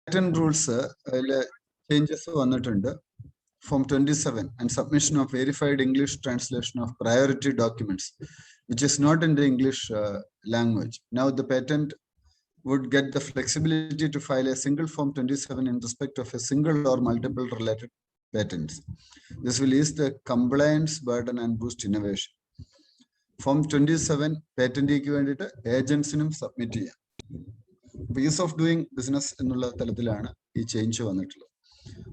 patent rules changes വന്നിട്ടുണ്ട്. Form 27 and submission of verified English translation of priority documents, which is not in the English language. Now the patent would get the flexibility to file a single Form 27 in respect of a single or multiple related patents. This will ease the compliance burden and boost innovation. Form 27 patentee വേണ്ടിയിട്ട് ഏജൻസിനും submit ചെയ്യാം. Is of doing business എന്നുള്ള തലത്തിലാണ് ഈ change വന്നിട്ടുള്ളത്.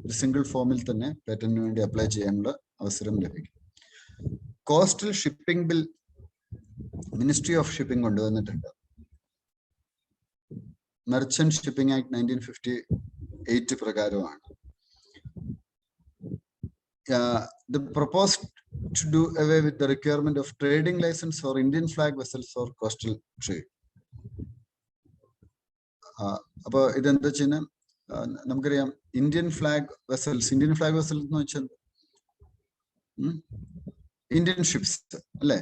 ഒരു single ഫോമിൽ തന്നെ പേറ്റന്റിന് വേണ്ടി അപ്ലൈ ചെയ്യാനുള്ള അവസരം ലഭിക്കും. Coastal shipping bill ministry of shipping കൊണ്ടുവന്നിട്ടുണ്ട്. മെർച്ചന്റ് ഷിപ്പിംഗ് ആക്ട് 1958 പ്രകാരമാണ്. The proposed to do away with the requirement of trading license for Indian flag vessels for coastal trade. അപ്പൊ ഇതെന്താ ചെയ്യുന്നത്? നമുക്കറിയാം ഇന്ത്യൻ ഫ്ലാഗ് വെസൽസ് എന്ന് വെച്ചാൽ ഇന്ത്യൻ ഷിപ്സ് അല്ലെ?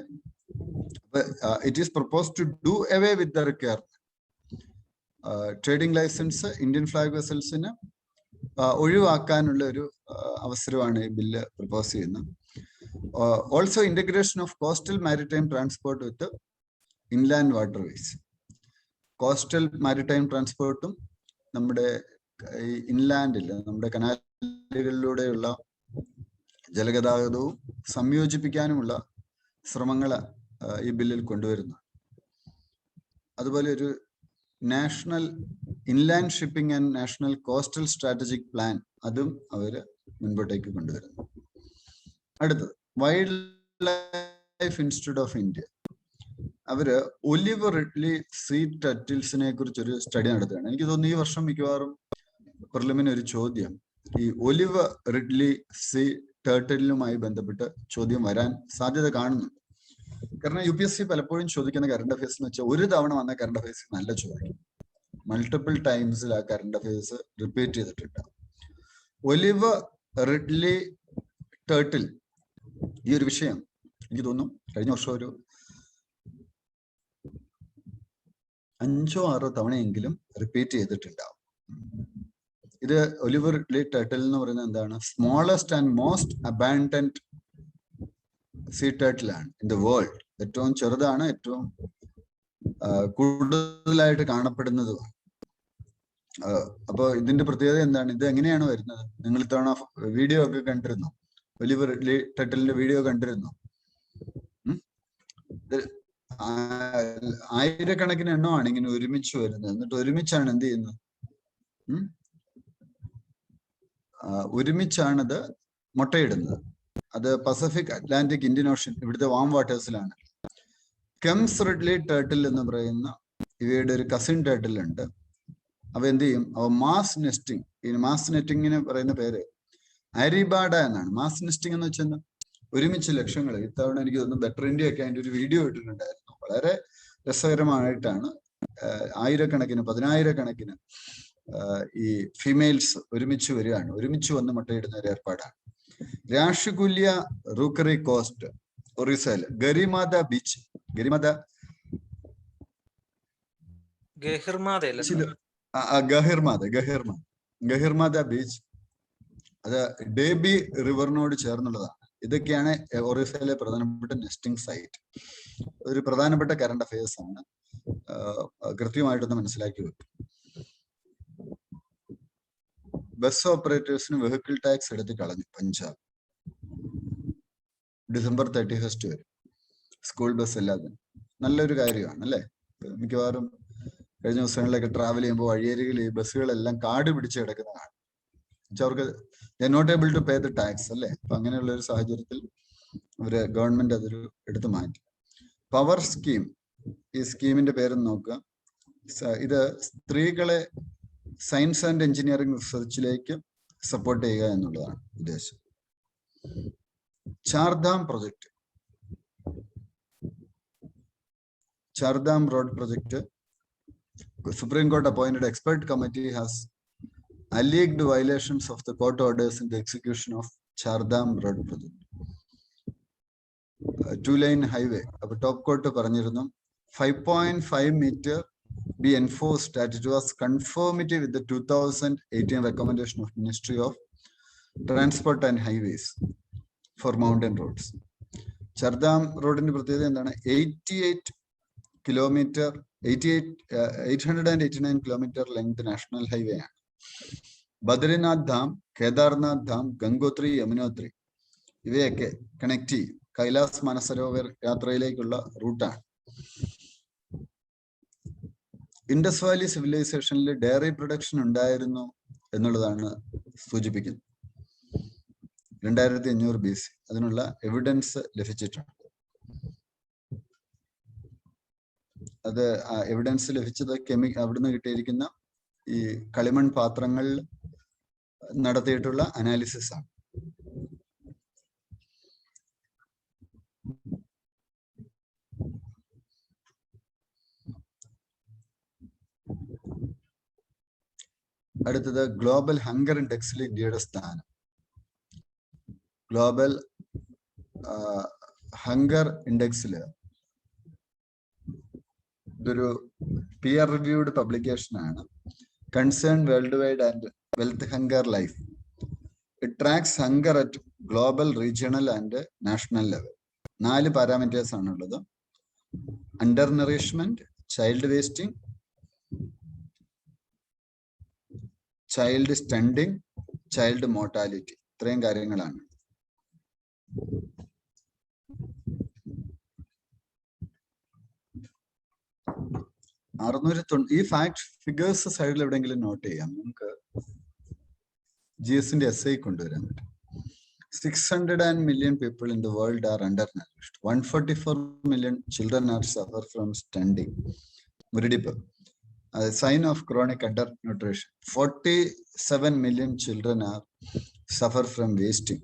It is propose to do away with the requirement. Trading licence Indian flag വെസൽസിന് ഒഴിവാക്കാനുള്ള ഒരു അവസരമാണ് ഈ ബില്ല് പ്രപ്പോസ് ചെയ്യുന്നത്. Also integration of coastal maritime transport with inland waterways. Coastal maritime ട്രാൻസ്പോർട്ടും നമ്മുടെ ഇൻലാൻഡിൽ നമ്മുടെ കനാലുകളിലൂടെയുള്ള ജലഗതാഗതവും സംയോജിപ്പിക്കാനുമുള്ള ശ്രമങ്ങൾ ഈ ബില്ലിൽ കൊണ്ടുവരുന്നു. അതുപോലെ ഒരു national inland shipping and national coastal strategic plan അതും അവര് മുൻപോട്ടേക്ക് കൊണ്ടുവരുന്നു. അടുത്തത് wild life institute of India. അവര് ഒലിവ് റിഡ്ലി സീ ടർട്ടിൽസിനെ കുറിച്ചൊരു സ്റ്റഡി നടത്തുകയാണ്. എനിക്ക് തോന്നുന്നു ഈ വർഷം മിക്കവാറും പ്രിലിമിന് ഒരു ചോദ്യം ഈ ഒലിവ് റിഡ്ലി സീ ടർട്ടിലുമായി ബന്ധപ്പെട്ട് ചോദ്യം വരാൻ സാധ്യത കാണുന്നുണ്ട്. കാരണം UPSC പലപ്പോഴും ചോദിക്കുന്ന കറണ്ട് അഫയേഴ്സ് എന്ന് വെച്ചാൽ ഒരു തവണ വന്ന കറണ്ട് അഫയേഴ്സ് നല്ല ചോദിക്കും. മൾട്ടിപ്പിൾ ടൈംസിൽ ആ കറണ്ട് അഫയേഴ്സ് റിപ്പീറ്റ് ചെയ്തിട്ടുണ്ട്. ഒലിവ് റിഡ്ലി ടർട്ടിൽ ഈ ഒരു വിഷയം എനിക്ക് തോന്നുന്നു കഴിഞ്ഞ വർഷം ഒരു 5 or 6 തവണയെങ്കിലും റിപ്പീറ്റ് ചെയ്തിട്ടുണ്ടാവും. ഇത് ഒലിവ് റിഡ്ലി ടർട്ടിൽ എന്ന് പറയുന്നത് എന്താണ്? Smallest and most abundant sea turtle ആണ് ഇൻ ദ വേൾഡ്. ഏറ്റവും ചെറുതാണ്, ഏറ്റവും കൂടുതലായിട്ട് കാണപ്പെടുന്നതുമാണ്. അപ്പൊ ഇതിന്റെ പ്രത്യേകത എന്താണ്? ഇത് എങ്ങനെയാണ് വരുന്നത്? നിങ്ങൾ ഇത്തവണ വീഡിയോ ഒക്കെ കണ്ടിരുന്നു? ഒലിവ് റിഡ്ലി ടർട്ടിലിന്റെ വീഡിയോ കണ്ടിരുന്നു? ആയിരക്കണക്കിന് എണ്ണമാണ് ഇങ്ങനെ ഒരുമിച്ച് വരുന്നത്. എന്നിട്ട് ഒരുമിച്ചാണ് എന്ത് ചെയ്യുന്നത്? ഒരുമിച്ചാണിത് മുട്ടയിടുന്നത്. അത് പസഫിക്, അറ്റ്ലാന്റിക്, ഇന്ത്യൻ ഓഷ്യൻ, ഇവിടുത്തെ വാം വാട്ടേഴ്സിലാണ്. കെംസ് റിഡ്ലി ടർട്ടിൽ എന്ന് പറയുന്ന ഇവയുടെ ഒരു കസിൻ ടർട്ടിൽ ഉണ്ട്. അവ എന്ത് ചെയ്യും? അവ മാസ് നെസ്റ്റിംഗ്. ഈ മാസ് നെറ്റിങ്ങിന് പറയുന്ന പേര് അരിബാഡ എന്നാണ്. മാസ് നെസ്റ്റിംഗ് എന്ന് വെച്ചാൽ ഒരുമിച്ച് ലക്ഷങ്ങൾ. ഇത്തവണ എനിക്ക് തോന്നുന്നു ബെറ്റർ ഇന്ത്യ ഒക്കെ അതിൻ്റെ ഒരു വീഡിയോ ഇട്ടിട്ടുണ്ടായിരുന്നു. വളരെ രസകരമായിട്ടാണ്. ആയിരക്കണക്കിന്, 10,000-കണക്കിന് ഈ ഫീമെയിൽസ് ഒരുമിച്ച് വരികയാണ്. ഒരുമിച്ച് വന്ന് മുട്ടയിടുന്ന ഒരു ഏർപ്പാടാണ്. രാഷികുല്യ റൂക്കറി കോസ്റ്റ്, ഒറീസയിൽ ഗരിമാത ബീച്ച്, ഗഹിർമാത ബീച്ച്, അത് ഡേബി റിവറിനോട് ചേർന്നുള്ളതാണ്. ഇതൊക്കെയാണ് ഒറീസയിലെ പ്രധാനപ്പെട്ട നെസ്റ്റിംഗ് സൈറ്റ്. ഒരു പ്രധാനപ്പെട്ട കറണ്ട് അഫയേഴ്സ് ആണ്. കൃത്യമായിട്ടൊന്ന് മനസ്സിലാക്കി വെക്കും. ബസ് ഓപ്പറേറ്റേഴ്സിന് വെഹിക്കിൾ ടാക്സ് എടുത്ത് കളഞ്ഞു പഞ്ചാബ്. December 31 വരെ സ്കൂൾ ബസ് അല്ലാതെ. നല്ലൊരു കാര്യമാണ് അല്ലേ? മിക്കവാറും കഴിഞ്ഞ ദിവസങ്ങളിലൊക്കെ ട്രാവൽ ചെയ്യുമ്പോൾ വഴിയരികിൽ ഈ ബസ്സുകളെല്ലാം കാട് പിടിച്ച് കിടക്കുന്നതാണ്. അവർക്ക് not able to pay the tax അല്ലേ? അപ്പൊ അങ്ങനെയുള്ള ഒരു സാഹചര്യത്തിൽ അവര് ഗവൺമെന്റ് അതൊരു എടുത്തു മാറ്റി. പവർ സ്കീം, ഈ സ്കീമിന്റെ പേരൊന്ന് നോക്കുക. ഇത് സ്ത്രീകളെ സയൻസ് ആൻഡ് എഞ്ചിനീയറിംഗ് റിസർച്ചിലേക്ക് സപ്പോർട്ട് ചെയ്യുക എന്നുള്ളതാണ് ഉദ്ദേശം. Chardham project, Chardham road project, Supreme Court appointed expert committee has alleged violations of the court orders in the execution of Chardham road project. 2-lane highway. അപ്പൊ ടോപ്പ് കോർട്ട് പറഞ്ഞിരുന്നു 5.5 meter be enforced that it was conformity with the 2018 recommendation of Ministry of Transport and Highways for mountain roads. Chardham road in the 88 kilometer, 889 kilometer length national highway. Badrinath Dham, Kedarnath Dham, Gangotri, Yamunotri. ഇവയൊക്കെ connect ചെയ്യും. കൈലാസ് മാനസരോവർ യാത്രയിലേക്കുള്ള റൂട്ടാണ്. Indus Valley സിവിലൈസേഷനിൽ diary production ഉണ്ടായിരുന്നു എന്നുള്ളതാണ് സൂചിപ്പിക്കുന്നത്. 2500 BC അതിനുള്ള evidence ലഭിച്ചിട്ടുണ്ട്. അത് evidence ലഭിച്ചത് അവിടുന്ന് കിട്ടിയിരിക്കുന്ന ഈ കളിമൺ പാത്രങ്ങളിൽ നടത്തിയിട്ടുള്ള അനാലിസിസ് ആണ്. അടുത്തത് ഗ്ലോബൽ ഹങ്കർ ഇൻഡെക്സിൽ ഇന്ത്യയുടെ സ്ഥാനം. ഗ്ലോബൽ ഹങ്കർ ഇൻഡെക്സിൽ ഇതൊരു പിയർ റിവ്യൂഡ് പബ്ലിക്കേഷൻ ആണ്. Concern worldwide and Welthungerhilfe. It tracks hunger at global, regional and national level. 4 parameters ആണുള്ളത്. Undernourishment, child wasting, child stunting, child mortality. ഇത്രയും കാര്യങ്ങളാണ്. ഈ fact figures സൈഡിൽ എവിടെയെങ്കിലും not ചെയ്യാം. നമുക്ക് GS SI കൊണ്ടുവരാൻ പറ്റും. 600 million people in the world are undernourished. 144 million children are suffer from stunting. Muridipa, a sign of chronic undernutrition. 47 million children are suffer from wasting.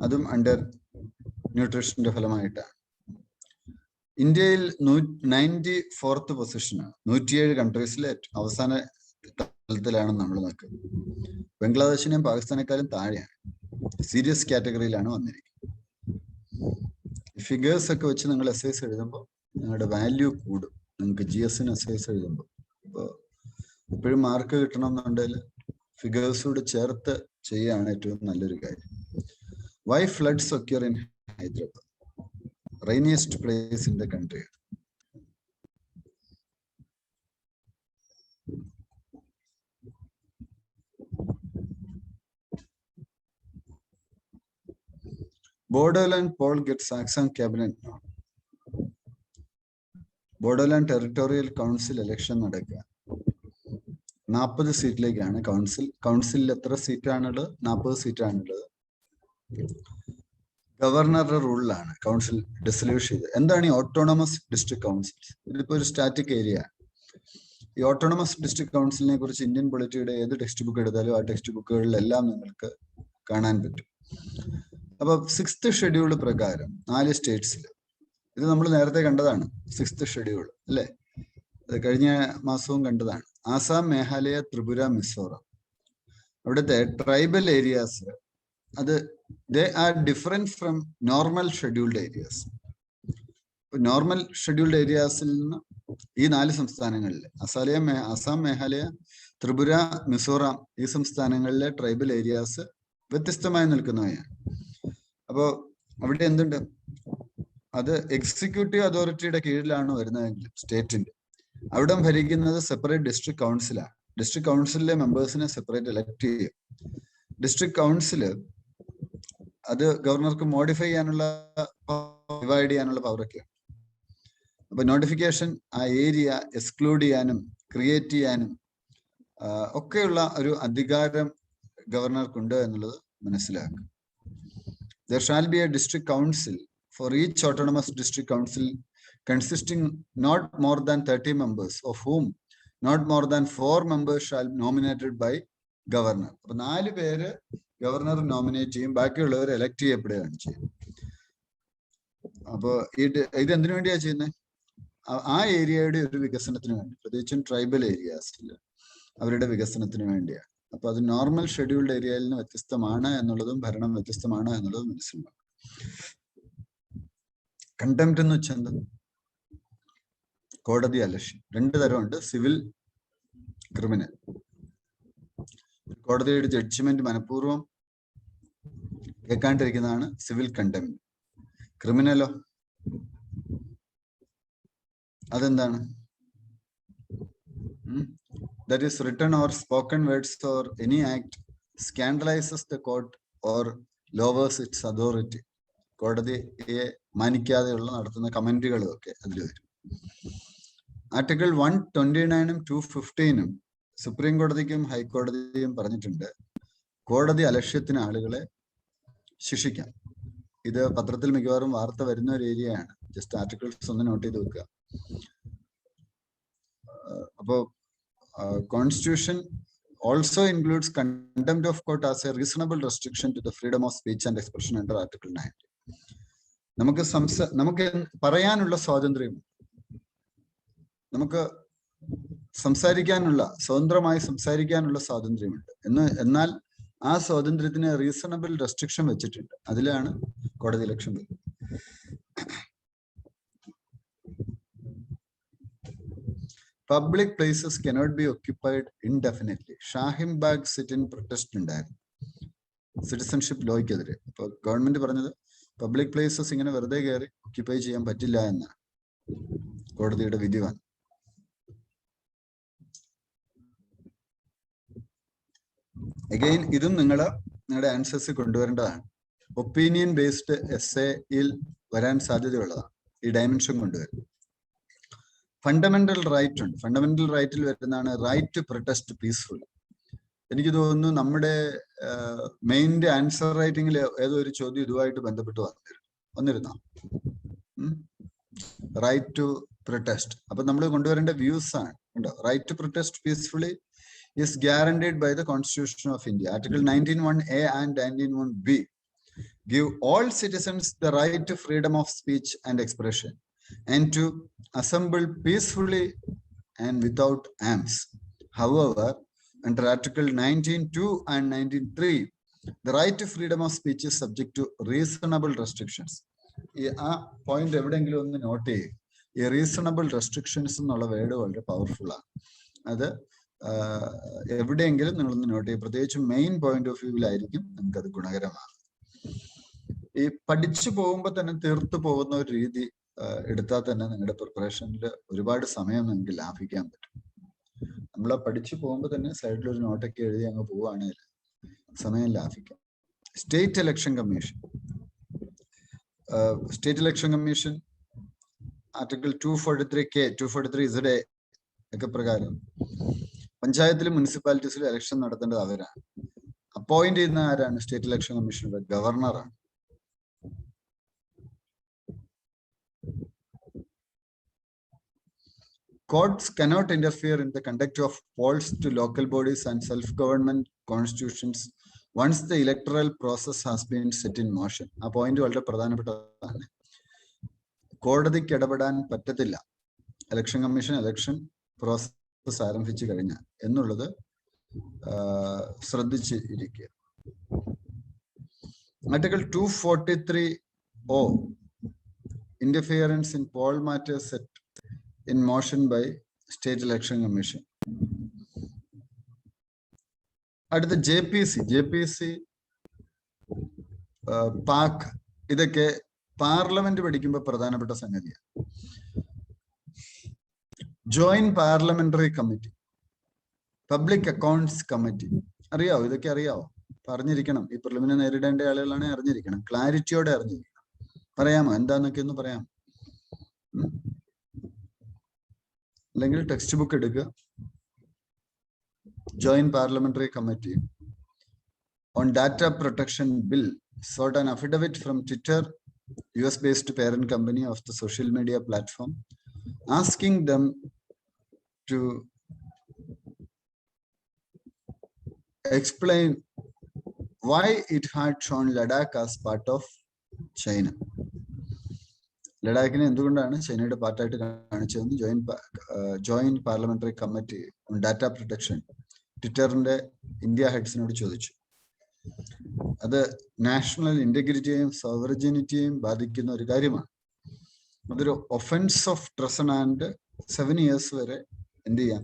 അതും അണ്ടർ ന്യൂട്രീഷന്റെ ഫലമായിട്ടാണ്. ഇന്ത്യയിൽ 94th പൊസിഷനാണ്. 107 കൺട്രീസിലെ അവസാന തലത്തിലാണ് നമ്മൾ നിൽക്കുന്നത്. ബംഗ്ലാദേശിനെയും പാകിസ്ഥാനേക്കാളും താഴെയാണ്. സീരിയസ് കാറ്റഗറിയിലാണ് വന്നിരിക്കുന്നത്. ഫിഗേഴ്സ് ഒക്കെ വെച്ച് നിങ്ങൾ എസ്ഐസ് എഴുതുമ്പോൾ നിങ്ങളുടെ വാല്യൂ കൂടും. നിങ്ങൾക്ക് GS എസ്ഐസ് എഴുതുമ്പോൾ ഇപ്പോൾ എപ്പോഴും മാർക്ക് കിട്ടണം എന്നുണ്ടെങ്കിൽ ഫിഗേഴ്സോട് ചേർത്ത് ചെയ്യുകയാണ് ഏറ്റവും നല്ലൊരു കാര്യം. Why floods occur in Hyderabad? Rainiest place in the country. Bodoland poll gets Assam cabinet now. Bodoland Territorial Council election നടക്കുക. 40 സീറ്റിലേക്കാണ് കൗൺസിലിൽ എത്ര സീറ്റാണുള്ളത്? 40 സീറ്റാണുള്ളത്. ഗവർണറുടെ റൂളിലാണ് കൗൺസിൽ ഡിസൊല്യൂട്ട് ചെയ്തത്. എന്താണ് ഈ ഓട്ടോണമസ് ഡിസ്ട്രിക്ട് കൗൺസിൽസ്? ഇതിപ്പോ ഒരു സ്റ്റാറ്റിക് ഏരിയ. ഈ ഓട്ടോണമസ് ഡിസ്ട്രിക്ട് കൗൺസിലിനെ കുറിച്ച് ഇന്ത്യൻ പൊളിറ്റിയുടെ ഏത് ടെക്സ്റ്റ് ബുക്ക് എടുത്താലും ആ ടെക്സ്റ്റ് ബുക്കുകളിലെല്ലാം നിങ്ങൾക്ക് കാണാൻ പറ്റും. അപ്പൊ 6th ഷെഡ്യൂൾ പ്രകാരം 4 സ്റ്റേറ്റ്സിൽ, ഇത് നമ്മൾ നേരത്തെ കണ്ടതാണ് 6th ഷെഡ്യൂൾ അല്ലെ, അത് കഴിഞ്ഞ മാസവും കണ്ടതാണ്. ആസാം, മേഘാലയ, ത്രിപുര, മിസോറാം, അവിടുത്തെ ട്രൈബൽ ഏരിയാസ് അത് they are different from normal scheduled areas. Normal scheduled ഏരിയാസിൽ നിന്ന് ഈ 4 സംസ്ഥാനങ്ങളിൽ അസാം, മേഘാലയ, ത്രിപുര, മിസോറാം ഈ സംസ്ഥാനങ്ങളിലെ ട്രൈബൽ ഏരിയാസ് വ്യത്യസ്തമായി നിൽക്കുന്നവയാണ്. അപ്പോൾ അവിടെ എന്തുണ്ട്? അത് എക്സിക്യൂട്ടീവ് അതോറിറ്റിയുടെ കീഴിലാണ് വരുന്നതെങ്കിൽ സ്റ്റേറ്റിന്റെ അവിടെ ഭരിക്കുന്നത് സെപ്പറേറ്റ് ഡിസ്ട്രിക്ട് കൗൺസിലാണ്. ഡിസ്ട്രിക്ട് കൗൺസിലിലെ മെമ്പേഴ്സിനെ സെപ്പറേറ്റ് എലക്ട് ചെയ്യും. ഡിസ്ട്രിക്ട് കൗൺസില് അത് ഗവർണർക്ക് മോഡിഫൈ ചെയ്യാനുള്ള, ഡിവൈഡ് ചെയ്യാനുള്ള പവറൊക്കെയാണ്. അപ്പൊ നോട്ടിഫിക്കേഷൻ ആ ഏരിയ എക്സ്ക്ലൂഡ് ചെയ്യാനും ക്രിയേറ്റ് ചെയ്യാനും ഒക്കെയുള്ള ഒരു അധികാരം ഗവർണർക്കുണ്ട് എന്നുള്ളത് മനസ്സിലാക്കുക. There shall be a district council for each autonomous district council consisting not more than 30 members, of whom not more than 4 members shall be nominated by governor. അപ്പൊ 4 പേര് ഗവർണർ നോമിനേറ്റ് ചെയ്യും, ബാക്കിയുള്ളവർ എലക്ട് ചെയ്യപ്പെടുകയാണ് ചെയ്യും. അപ്പോൾ ഇത് എന്തിനു വേണ്ടിയാ ചെയ്യുന്നത്? ആ ഏരിയയുടെ ഒരു വികസനത്തിന് വേണ്ടി, പ്രത്യേകിച്ചും ട്രൈബൽ ഏരിയാസിൽ അവരുടെ വികസനത്തിന് വേണ്ടിയാണ്. അപ്പൊ അത് നോർമൽ ഷെഡ്യൂൾഡ് ഏരിയയിൽ നിന്ന് വ്യത്യസ്തമാണ് എന്നുള്ളതും ഭരണം വ്യത്യസ്തമാണ് എന്നുള്ളതും മനസ്സിലാക്കും. കണ്ടംപ്റ്റ് എന്ന് വെച്ചാൽ എന്താ? കോടതി അലക്ഷ്യം. രണ്ട് തരമുണ്ട്, സിവിൽ, ക്രിമിനൽ. കോടതിയുടെ ജഡ്ജ്മെന്റ് മനഃപൂർവ്വം കേൾക്കാണ്ടിരിക്കുന്നതാണ് സിവിൽ കണ്ടംപ്റ്റ്. ക്രിമിനലോ അതെന്താണ്? That is written or spoken words or any act scandalizes the court or lowers its authority. കോടതിയെ മാനിക്കാതെയുള്ള നടത്തുന്ന കമന്റുകളും ഒക്കെ അതിൽ വരും. ആർട്ടിക്കിൾ 129 215 സുപ്രീം കോടതിക്കും ഹൈക്കോടതിയും പറഞ്ഞിട്ടുണ്ട് കോടതി അലക്ഷ്യത്തിന് ആളുകളെ ശിക്ഷിക്കാം. ഇത് പത്രത്തിൽ മിക്കവാറും വാർത്ത വരുന്ന ഒരു ഏരിയയാണ്. ജസ്റ്റ് ആർട്ടിക്കിൾസ് ഒന്ന് നോട്ട് ചെയ്ത് വെക്കുക. അപ്പോ Constitution also includes contempt of court as a reasonable restriction to the freedom of speech and expression under Article 90. നമുക്ക് പറയാനുള്ള സ്വാതന്ത്ര്യം, നമുക്ക് സ്വതന്ത്രമായി സംസാരിക്കാനുള്ള സ്വാതന്ത്ര്യമുണ്ട്. എന്നാൽ ആ സ്വാതന്ത്ര്യത്തിന് റീസണബിൾ റെസ്ട്രിക്ഷൻ വെച്ചിട്ടുണ്ട്. അതിലാണ് കോടതി ലക്ഷ്യം വരുന്നത്. Public places cannot be occupied indefinitely. Shahin bag sit in protest ഉണ്ടായിരുന്നു സിറ്റിസൺഷിപ്പ് ലോയ്ക്കെതിരെ. ഇപ്പൊ ഗവൺമെന്റ് പറഞ്ഞത് പബ്ലിക് പ്ലേസസ് ഇങ്ങനെ വെറുതെ കയറി ഒക്യുപ്പൈ ചെയ്യാൻ പറ്റില്ല എന്നാണ് കോടതിയുടെ വിധി വന്നത്. അഗെയിൻ ഇതും നിങ്ങളുടെ ആൻസേഴ്സ് കൊണ്ടുവരേണ്ടതാണ്. ഒപ്പീനിയൻ ബേസ്ഡ് എസ്സേയിൽ വരാൻ സാധ്യതയുള്ളതാണ് ഈ ഡയമെൻഷൻ കൊണ്ടുവരും. ഫണ്ടമെന്റൽ റൈറ്റ് ഉണ്ട്. ഫണ്ടമെന്റൽ റൈറ്റിൽ വരുന്നതാണ് റൈറ്റ് ടു പ്രൊട്ടസ്റ്റ് പീസ്ഫുള്ളി. എനിക്ക് തോന്നുന്നു നമ്മുടെ മെയിൻ്റെ ആൻസർ റൈറ്റിംഗിൽ ഏതോ ഒരു ചോദ്യം ഇതുമായിട്ട് ബന്ധപ്പെട്ട് വന്നിരുന്ന റൈറ്റ് ടു പ്രൊട്ടസ്റ്റ്. അപ്പൊ നമ്മൾ കൊണ്ടുവരേണ്ട വ്യൂസ് ആണ്. ഉണ്ടോ? Right to protest peacefully is guaranteed by the Constitution of India. Article 19(1)(a) and 19(1)(b) give all citizens the right to freedom of speech and expression and to assemble peacefully and without arms. However, under Article 19(2) and 19(3), the right to freedom of speech is subject to reasonable restrictions. ആ point എവിടെയെങ്കിലും ഒന്ന് not ചെയ്യും. ഈ reasonable restrictions എന്നുള്ള word വളരെ powerful ആണ്. അത് എവിടെയെങ്കിലും നിങ്ങളൊന്ന് നോട്ട് ചെയ്യും. പ്രത്യേകിച്ച് മെയിൻ പോയിന്റ് ഓഫ് വ്യൂവിലായിരിക്കും നിങ്ങൾക്ക് അത് ഗുണകരമാണ്. ഈ പഠിച്ചു പോകുമ്പോൾ തന്നെ തീർത്തു പോകുന്ന ഒരു രീതി എടുത്താൽ തന്നെ നിങ്ങളുടെ പ്രിപ്പറേഷനിൽ ഒരുപാട് സമയം നിങ്ങൾക്ക് ലാഭിക്കാൻ പറ്റും. നമ്മൾ പഠിച്ചു പോകുമ്പോൾ തന്നെ സൈഡിൽ ഒരു നോട്ടൊക്കെ എഴുതി അങ്ങ് പോവുകയാണെങ്കിൽ സമയം ലാഭിക്കാം. State election commission. State election commission article 243K 243ZA ഒക്കെ പ്രകാരം പഞ്ചായത്തിലും മുനിസിപ്പാലിറ്റീസിലും ഇലക്ഷൻ നടത്തേണ്ടത് അവരാണ്. അപ്പോയിന്റ് ചെയ്യുന്ന ആരാണ്? സ്റ്റേറ്റ് ഇലക്ഷൻ കമ്മീഷനുടെ ഗവർണറാണ്. Courts cannot interfere in the conduct of polls to local bodies and self-government constitutions once the electoral process has been set in motion. ആ പോയിന്റ് വളരെ പ്രധാനപ്പെട്ടതാണ്. കോടതിക്ക് ഇടപെടാൻ പറ്റത്തില്ല ഇലക്ഷൻ കമ്മീഷൻ ഇലക്ഷൻ പ്രോസസ് ആരംഭിച്ചു കഴിഞ്ഞാൽ എന്നുള്ളത് ശ്രദ്ധിച്ച് ഇരിക്കുക. Article 243O interference in poll matters set in motion by State Election Commission. അടുത്ത JPC പാക് ഇതൊക്കെ പാർലമെന്റ് പഠിക്കുമ്പോൾ പ്രധാനപ്പെട്ട സംഗതിയാണ്. Joint parliamentary committee, public accounts committee, അറിയാവോ? ഇതൊക്കെ അറിയാവോ? പറഞ്ഞിരിക്കണം. ഈ പ്രിലിമിനെ നേരിടേണ്ട ആളുകളാണ് അറിഞ്ഞിരിക്കണം. ക്ലാരിറ്റിയോടെ അറിഞ്ഞിരിക്കണം. പറയാമോ എന്താന്നൊക്കെ ഒന്ന് പറയാം? അല്ലെങ്കിൽ ടെക്സ്റ്റ് ബുക്ക് എടുക്കുക. Joint parliamentary committee on data protection bill sought an affidavit from Twitter, US-based parent company of the social media platform, asking them to explain why it had shown Ladakh as part of China. ലഡാക്കിനെ എന്തുകൊണ്ടാണ് ചൈനയുടെ പാർട്ടായിട്ട് കാണിച്ചതെന്ന് joint parliamentary committee on data protection ട്വിറ്ററിന്റെ India ഹെഡ്സിനോട് ചോദിച്ചു. അത് national ഇന്റഗ്രിറ്റിയെയും സോവറിജിനിറ്റിയെയും ബാധിക്കുന്ന ഒരു കാര്യമാണ്. അതൊരു offence of treason and 7 years വരെ എന്ത് ചെയ്യാം,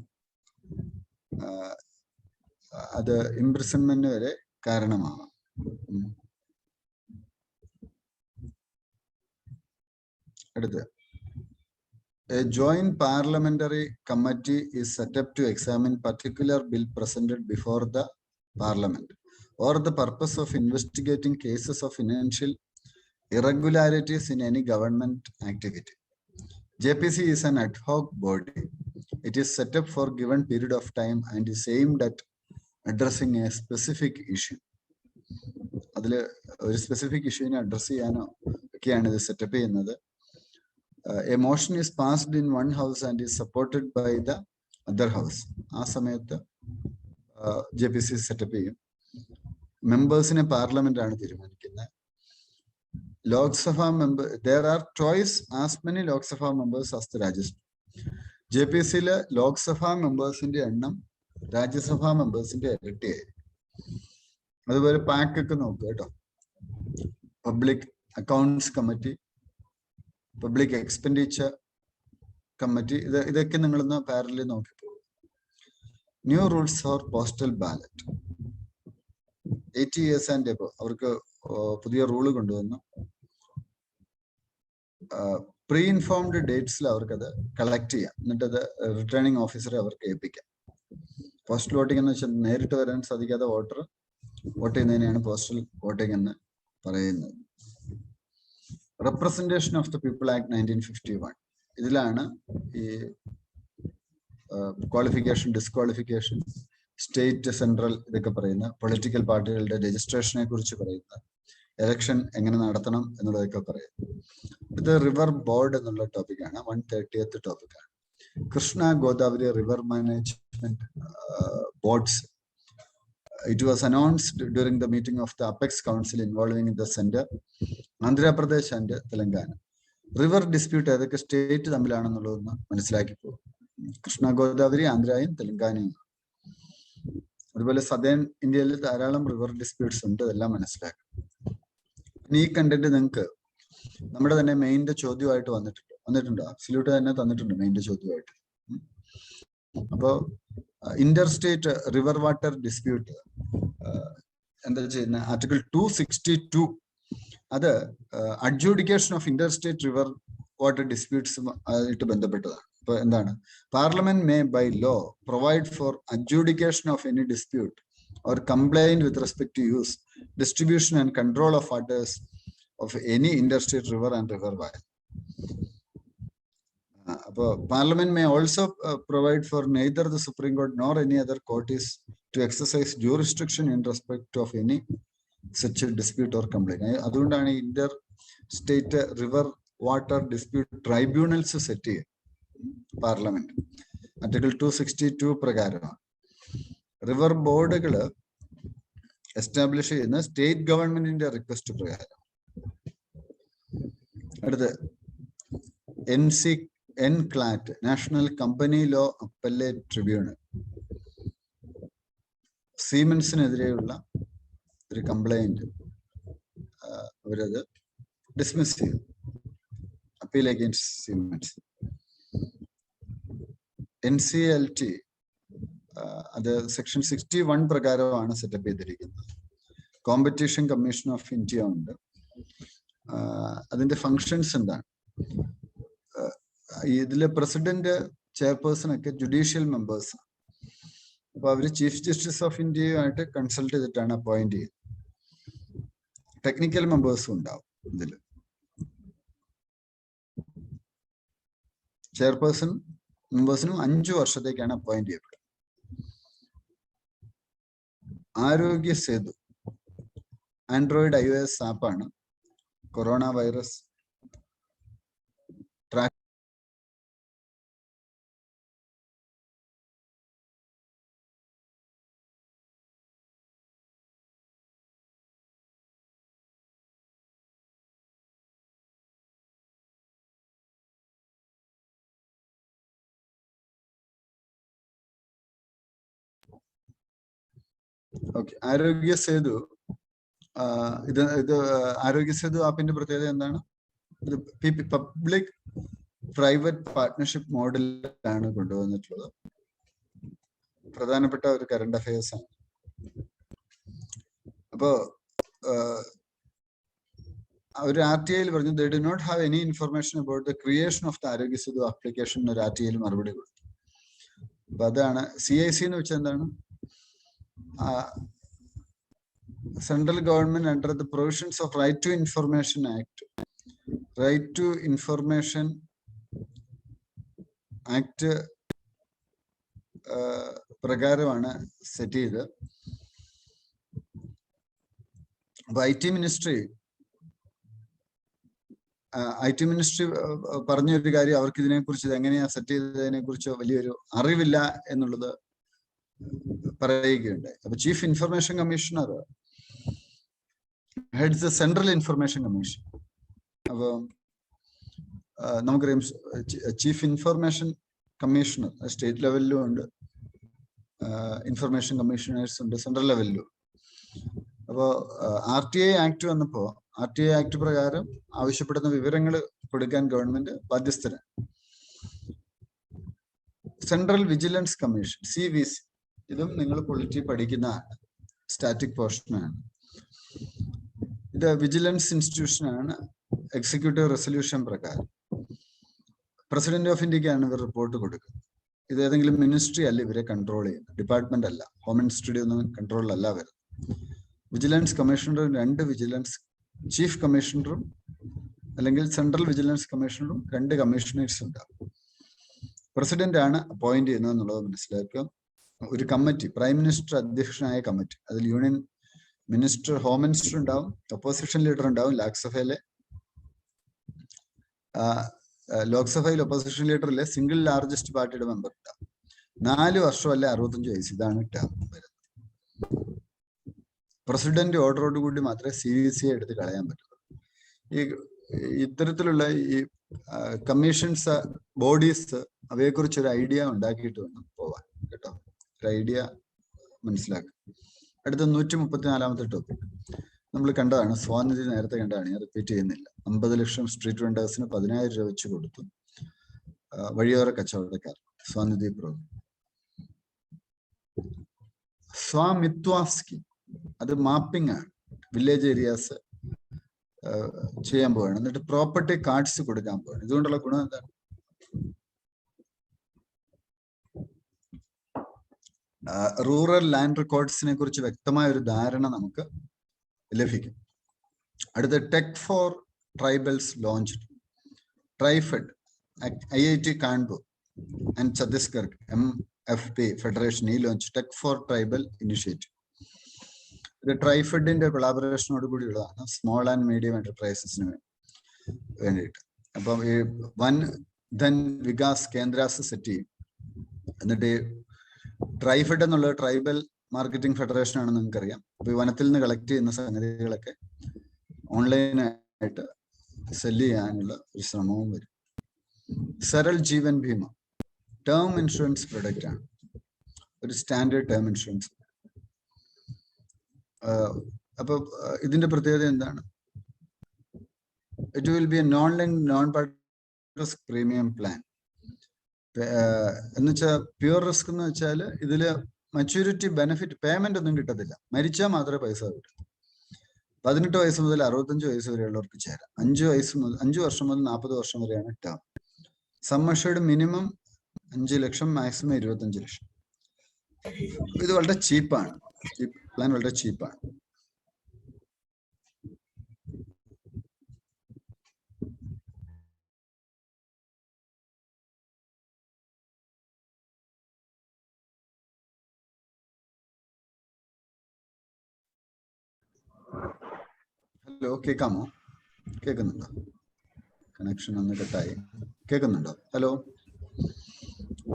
അത് ഇംപ്രിസൺമെന്റ് വരെ കാരണമാവാം. അടുത്ത്, a joint parliamentary committee is set up to examine particular bill presented before the parliament or the purpose of investigating cases of financial irregularities in any government activity. JPC is an ad hoc body. It is set up for given period of time and is aimed at addressing a specific issue. അതിൽ ഒരു specific ഇഷ്യൂവിനെ address ചെയ്യാനോ ഒക്കെയാണ് ഇത് setup ചെയ്യുന്നത്. A motion is passed in one house and is supported by the other house. ആ സമയത്ത് JPC setup ചെയ്യും. മെമ്പേഴ്സിനെ parliament ആണ് തീരുമാനിക്കുന്നത്. Lok Sabha member, there are twice as many Lok Sabha members as the Rajya Sabha. JPCയിലെ Lok Sabha മെമ്പേഴ്സിന്റെ എണ്ണം രാജ്യസഭാ മെമ്പേഴ്സിന്റെ ഇരട്ടിയായിരിക്കും. അതുപോലെ പാക്ക് ഒക്കെ നോക്കുക കേട്ടോ. Public accounts committee, public expenditure committee, ഇതൊക്കെ നിങ്ങളൊന്ന് പാരലി നോക്കിപ്പോകും. New rules for postal ballot, 80 years and above അവർക്ക് പുതിയ റൂള് കൊണ്ടുവന്നു. പ്രീ ഇൻഫോംഡ് ഡേറ്റ്സിൽ അവർക്കത് കളക്ട് ചെയ്യാം, എന്നിട്ടത് റിട്ടേണിംഗ് ഓഫീസറെ അവർക്ക് ഏൽപ്പിക്കാം. പോസ്റ്റൽ വോട്ടിംഗ് എന്ന് വെച്ചാൽ നേരിട്ട് വരാൻ സാധിക്കാത്ത വോട്ടർ വോട്ട് ചെയ്യുന്നതിനെയാണ് പോസ്റ്റൽ വോട്ടിംഗ് എന്ന് പറയുന്നത്. Representation of the people act 1951, ഇതിലാണ് ഈ ക്വാളിഫിക്കേഷൻ, ഡിസ്ക്വാളിഫിക്കേഷൻ, സ്റ്റേറ്റ് സെൻട്രൽ ഇതൊക്കെ പറയുന്ന, പൊളിറ്റിക്കൽ പാർട്ടികളുടെ രജിസ്ട്രേഷനെ കുറിച്ച് പറയുന്ന, എലക്ഷൻ എങ്ങനെ നടത്തണം എന്നുള്ളതൊക്കെ പറയുന്നത്. ഇത് റിവർ ബോർഡ് എന്നുള്ള ടോപ്പിക്കാണ്, 130th ടോപ്പിക്കാണ്. Krishna Godavari river management boards. It was announced during the meeting of the Apex Council involving the center, Andhra Pradesh and Telangana. River dispute ഏതൊക്കെ സ്റ്റേറ്റ് തമ്മിലാണെന്നുള്ളതൊന്ന് മനസ്സിലാക്കി പോകും. കൃഷ്ണ ഗോദാവരി ആന്ധ്രയും തെലങ്കാനയും. അതുപോലെ സദേൺ ഇന്ത്യയിൽ ധാരാളം റിവർ ഡിസ്പ്യൂട്ട്സ് ഉണ്ട്, അതെല്ലാം മനസ്സിലാക്കും. ഈ കണ്ടന്റ് നിങ്ങൾക്ക് നമ്മുടെ തന്നെ മെയിൻ്റെ ചോദ്യമായിട്ട് വന്നിട്ടുണ്ടോ? അബ്സല്യൂട്ട് തന്നെ തന്നിട്ടുണ്ട് മെയിൻ്റെ ചോദ്യമായിട്ട്. അപ്പോ inter state river water dispute എന്താ ചെയ്യുന്ന ആർട്ടിക്കിൾ 262, അത് adjudication of inter state river water disputes ആയിട്ട് ബന്ധപ്പെട്ടതാണ്. ഇപ്പൊ എന്താണ്, parliament may by law provide for adjudication of any dispute or complaint with respect to use, distribution and control of waters of any inter state river and river valley. അപ്പോൾ parliament may also provide for neither the supreme court nor any other court is to exercise jurisdiction in respect of any such dispute or complaint. അതുകൊണ്ടാണ് inter state river water dispute tribunals set ചെയ്യുക parliament. Article 262 പ്രകാരമാണ്. River ബോർഡുകൾ establish ചെയ്യുന്ന state ഗവൺമെന്റിന്റെ request പ്രകാരം. അടുത്ത് NCLAT, national company law appellate tribunal. സീമെൻസിനെതിരെയുള്ള ഒരു കംപ്ലൈന്റ് അവരത് ഡിസ്മിസ് ചെയ്തു, അപ്പീൽ അഗെയിൻസ്റ്റ് സീമെൻസ്. NCLT അത് സെക്ഷൻ 61 പ്രകാരമാണ് സെറ്റപ്പ് ചെയ്തിരിക്കുന്നത്. കോമ്പറ്റീഷൻ കമ്മീഷൻ ഓഫ് ഇന്ത്യ ഉണ്ട്. അതിന്റെ ഫങ്ഷൻസ് എന്താണ്? ഇതിലെ പ്രസിഡന്റ്, ചെയർപേഴ്സൺ ഒക്കെ ജുഡീഷ്യൽ മെമ്പേഴ്സ്. അപ്പൊ അവര് ചീഫ് ജസ്റ്റിസ് ഓഫ് ഇന്ത്യയുമായിട്ട് കൺസൾട്ട് ചെയ്തിട്ടാണ് അപ്പോയിന്റ് ചെയ്യുന്നത്. ടെക്നിക്കൽ മെമ്പേഴ്സും ഉണ്ടാവും ഇതിൽ. ചെയർപേഴ്സൺ മെമ്പേഴ്സിനും 5 വർഷത്തേക്കാണ് അപ്പോയിന്റ് ചെയ്യപ്പെടുന്നത്. ആരോഗ്യ സേതു ആൻഡ്രോയിഡ് iOS ആപ്പാണ്. Corona virus track okay. ആരോഗ്യ സേതു, ഇത് ആരോഗ്യ സേതു ആപ്പിന്റെ പ്രത്യേകത എന്താണ്? ഇത് പബ്ലിക് പ്രൈവറ്റ് പാർട്ട്ണർഷിപ്പ് മോഡലിലാണ് കൊണ്ടുവന്നിട്ടുള്ളത്. പ്രധാനപ്പെട്ട ഒരു കറണ്ട് അഫയേഴ്സ് ആണ്. അപ്പോ ഒരു RTI പറഞ്ഞു they do not have any information about the creation of the ആരോഗ്യ സേതു ആപ്ലിക്കേഷൻ ഒരു RTI മറുപടി കൊടുത്തു. അപ്പൊ അതാണ് CIC എന്ന് വെച്ചാൽ എന്താണ്? Central government under the provisions of right to information act, right to information act പ്രകാരമാണ് സെറ്റ് ചെയ്ത്. അപ്പൊ IT മിനിസ്ട്രി പറഞ്ഞൊരു കാര്യം, അവർക്ക് ഇതിനെക്കുറിച്ച് എങ്ങനെയാ സെറ്റ് ചെയ്തതിനെ കുറിച്ച് വലിയൊരു അറിവില്ല എന്നുള്ളത് പറയുകയുണ്ടായി. അപ്പൊ chief information commissioner heads the central information commission. അപ്പൊ നമുക്കറിയാം ചീഫ് ഇൻഫർമേഷൻ കമ്മീഷണർ സ്റ്റേറ്റ് ലെവലിലും ഉണ്ട്, ഇൻഫർമേഷൻ കമ്മീഷണേഴ്സ് ഉണ്ട് സെൻട്രൽ ലെവലിലും. അപ്പോ RTI ആക്ട് വന്നപ്പോ RTI ആക്ട് പ്രകാരം ആവശ്യപ്പെടുന്ന വിവരങ്ങൾ കൊടുക്കാൻ ഗവൺമെന്റ് ബാധ്യസ്ഥരാണ്. സെൻട്രൽ വിജിലൻസ് കമ്മീഷൻ CVC, ഇതും നിങ്ങൾ പൊളിറ്റി പഠിക്കുന്ന സ്റ്റാറ്റിക് പോർഷനാണ്. ഇത് വിജിലൻസ് ഇൻസ്റ്റിറ്റ്യൂഷൻ ആണ്. എക്സിക്യൂട്ടീവ് റെസൊല്യൂഷൻ പ്രകാരം പ്രസിഡന്റ് ഓഫ് ഇന്ത്യക്കാണ് ഇവർ റിപ്പോർട്ട് കൊടുക്കുന്നത്. ഇത് ഏതെങ്കിലും മിനിസ്ട്രി അല്ല ഇവരെ കൺട്രോൾ ചെയ്യുന്നത്, ഡിപ്പാർട്ട്മെന്റ് അല്ല, ഹോം മിനിസ്ട്രി ഒന്നും കൺട്രോളിലല്ല വരുന്നത്. വിജിലൻസ് കമ്മീഷണറും 2 വിജിലൻസ് ചീഫ് കമ്മീഷണറും അല്ലെങ്കിൽ സെൻട്രൽ വിജിലൻസ് കമ്മീഷണറും 2 കമ്മീഷണേഴ്സ് ഉണ്ടാവും. പ്രസിഡന്റ് ആണ് അപ്പോയിന്റ് ചെയ്യുന്നത് എന്നുള്ളത് മനസ്സിലാക്കുക. ഒരു കമ്മിറ്റി, പ്രൈം മിനിസ്റ്റർ അധ്യക്ഷനായ കമ്മിറ്റി, അതിൽ യൂണിയൻ മിനിസ്റ്റർ, ഹോം മിനിസ്റ്റർ ഉണ്ടാവും, ഒപ്പോസിഷൻ ലീഡർ ഉണ്ടാവും. ലോക്സഭയിൽ ഒപ്പോസിഷൻ ലീഡറിലെ സിംഗിൾ ലാർജസ്റ്റ് പാർട്ടിയുടെ മെമ്പർ ഉണ്ടാവും. 4 വർഷം അല്ലെ 65 വയസ്സ്, ഇതാണ് ടേം വരുന്നത്. പ്രസിഡന്റ് ഓർഡറോട് കൂടി മാത്രമേ CVC എടുത്ത് കളയാൻ പറ്റുള്ളൂ. ഇത്തരത്തിലുള്ള ഈ കമ്മീഷൻസ്, ബോഡീസ്, അവയെക്കുറിച്ച് ഒരു ഐഡിയ ഉണ്ടാക്കിയിട്ട് വേണം പോവാൻ കേട്ടോ. ഒരു ഐഡിയ മനസ്സിലാക്കുക. അടുത്ത 134ാമത്തെ ടോപ്പിക് നമ്മൾ കണ്ടതാണ്, സ്വാനിധി നേരത്തെ കണ്ടതാണ്, ഞാൻ റിപ്പീറ്റ് ചെയ്യുന്നില്ല. 50 ലക്ഷം സ്ട്രീറ്റ് വെണ്ടേഴ്സിന് 10,000 രൂപ വെച്ച് കൊടുത്തു വഴിയോര കച്ചവടക്കാർ, സ്വാനിധി പ്രോഗ്രാം. സ്വാമിത്വ സ്കീം, അത് മാപ്പിംഗ് ആണ്, വില്ലേജ് ഏരിയാസ് ചെയ്യാൻ പോവാണ്. എന്നിട്ട് പ്രോപ്പർട്ടി കാർഡ്സ് കൊടുക്കാൻ പോവാണ്. ഇതുകൊണ്ടുള്ള ഗുണം എന്താണ്? റൂറൽ ലാൻഡ് റെക്കോർഡ്സിനെ കുറിച്ച് വ്യക്തമായ ഒരു ധാരണ നമുക്ക് ലഭിക്കും. അടുത്ത tech for tribals launch. TRIFED, IIT Kanpur and Chhattisgarh MFP federation ഈ launch tech for tribal initiative. ഇത് ട്രൈഫെഡിന്റെ കൊളാബറേഷനോട് കൂടിയുള്ളതാണ്, സ്മോൾ ആൻഡ് മീഡിയം എന്റർപ്രൈസസിന് വേണ്ടിയിട്ട്. അപ്പം ഈ വൻ ധൻ വികാസ് കേന്ദ്രാസ് സെറ്റ് ചെയ്യും. എന്നിട്ട് ഈ ട്രൈഫെഡ് എന്നുള്ളത് ട്രൈബൽ മാർക്കറ്റിംഗ് ഫെഡറേഷൻ ആണെന്ന് നിങ്ങൾക്കറിയാം. അപ്പൊ ഈ വനത്തിൽ നിന്ന് കളക്ട് ചെയ്യുന്ന സംഗതികളൊക്കെ ഓൺലൈനായിട്ട് സെല് ചെയ്യാനുള്ള ഒരു ശ്രമവും വരും. സരൽ ജീവൻ ഭീമ ടേം ഇൻഷുറൻസ് പ്രൊഡക്റ്റ് ആണ്, ഒരു സ്റ്റാൻഡേർഡ് ടേം ഇൻഷുറൻസ്. അപ്പൊ ഇതിന്റെ പ്രത്യേകത എന്താണ്? It will be A non risk premium plan. എന്ന് വെച്ചാൽ പ്യുവർ റിസ്ക് എന്ന് വെച്ചാൽ ഇതില് മച്യൂരിറ്റി ബെനിഫിറ്റ് പേയ്മെന്റ് ഒന്നും കിട്ടത്തില്ല, മരിച്ചാൽ മാത്രമേ പൈസ കിട്ടൂ. 18 വയസ്സ് മുതൽ 65 വയസ്സ് വരെയുള്ളവർക്ക് ചേരാം. 5 വർഷം മുതൽ 40 വർഷം വരെയാണ് ടേം. സം അഷ്യൂർഡ് മിനിമം 5 ലക്ഷം, മാക്സിമം 25 ലക്ഷം. ഇത് വളരെ ചീപ്പാണ്, ഈ പ്ലാൻ വളരെ ചീപ്പാണ്. ഹലോ, കേൾക്കാമോ? കേൾക്കുന്നുണ്ടോ? കണക്ഷൻ ഒന്ന് കട്ടായി. കേൾക്കുന്നുണ്ടോ? ഹലോ,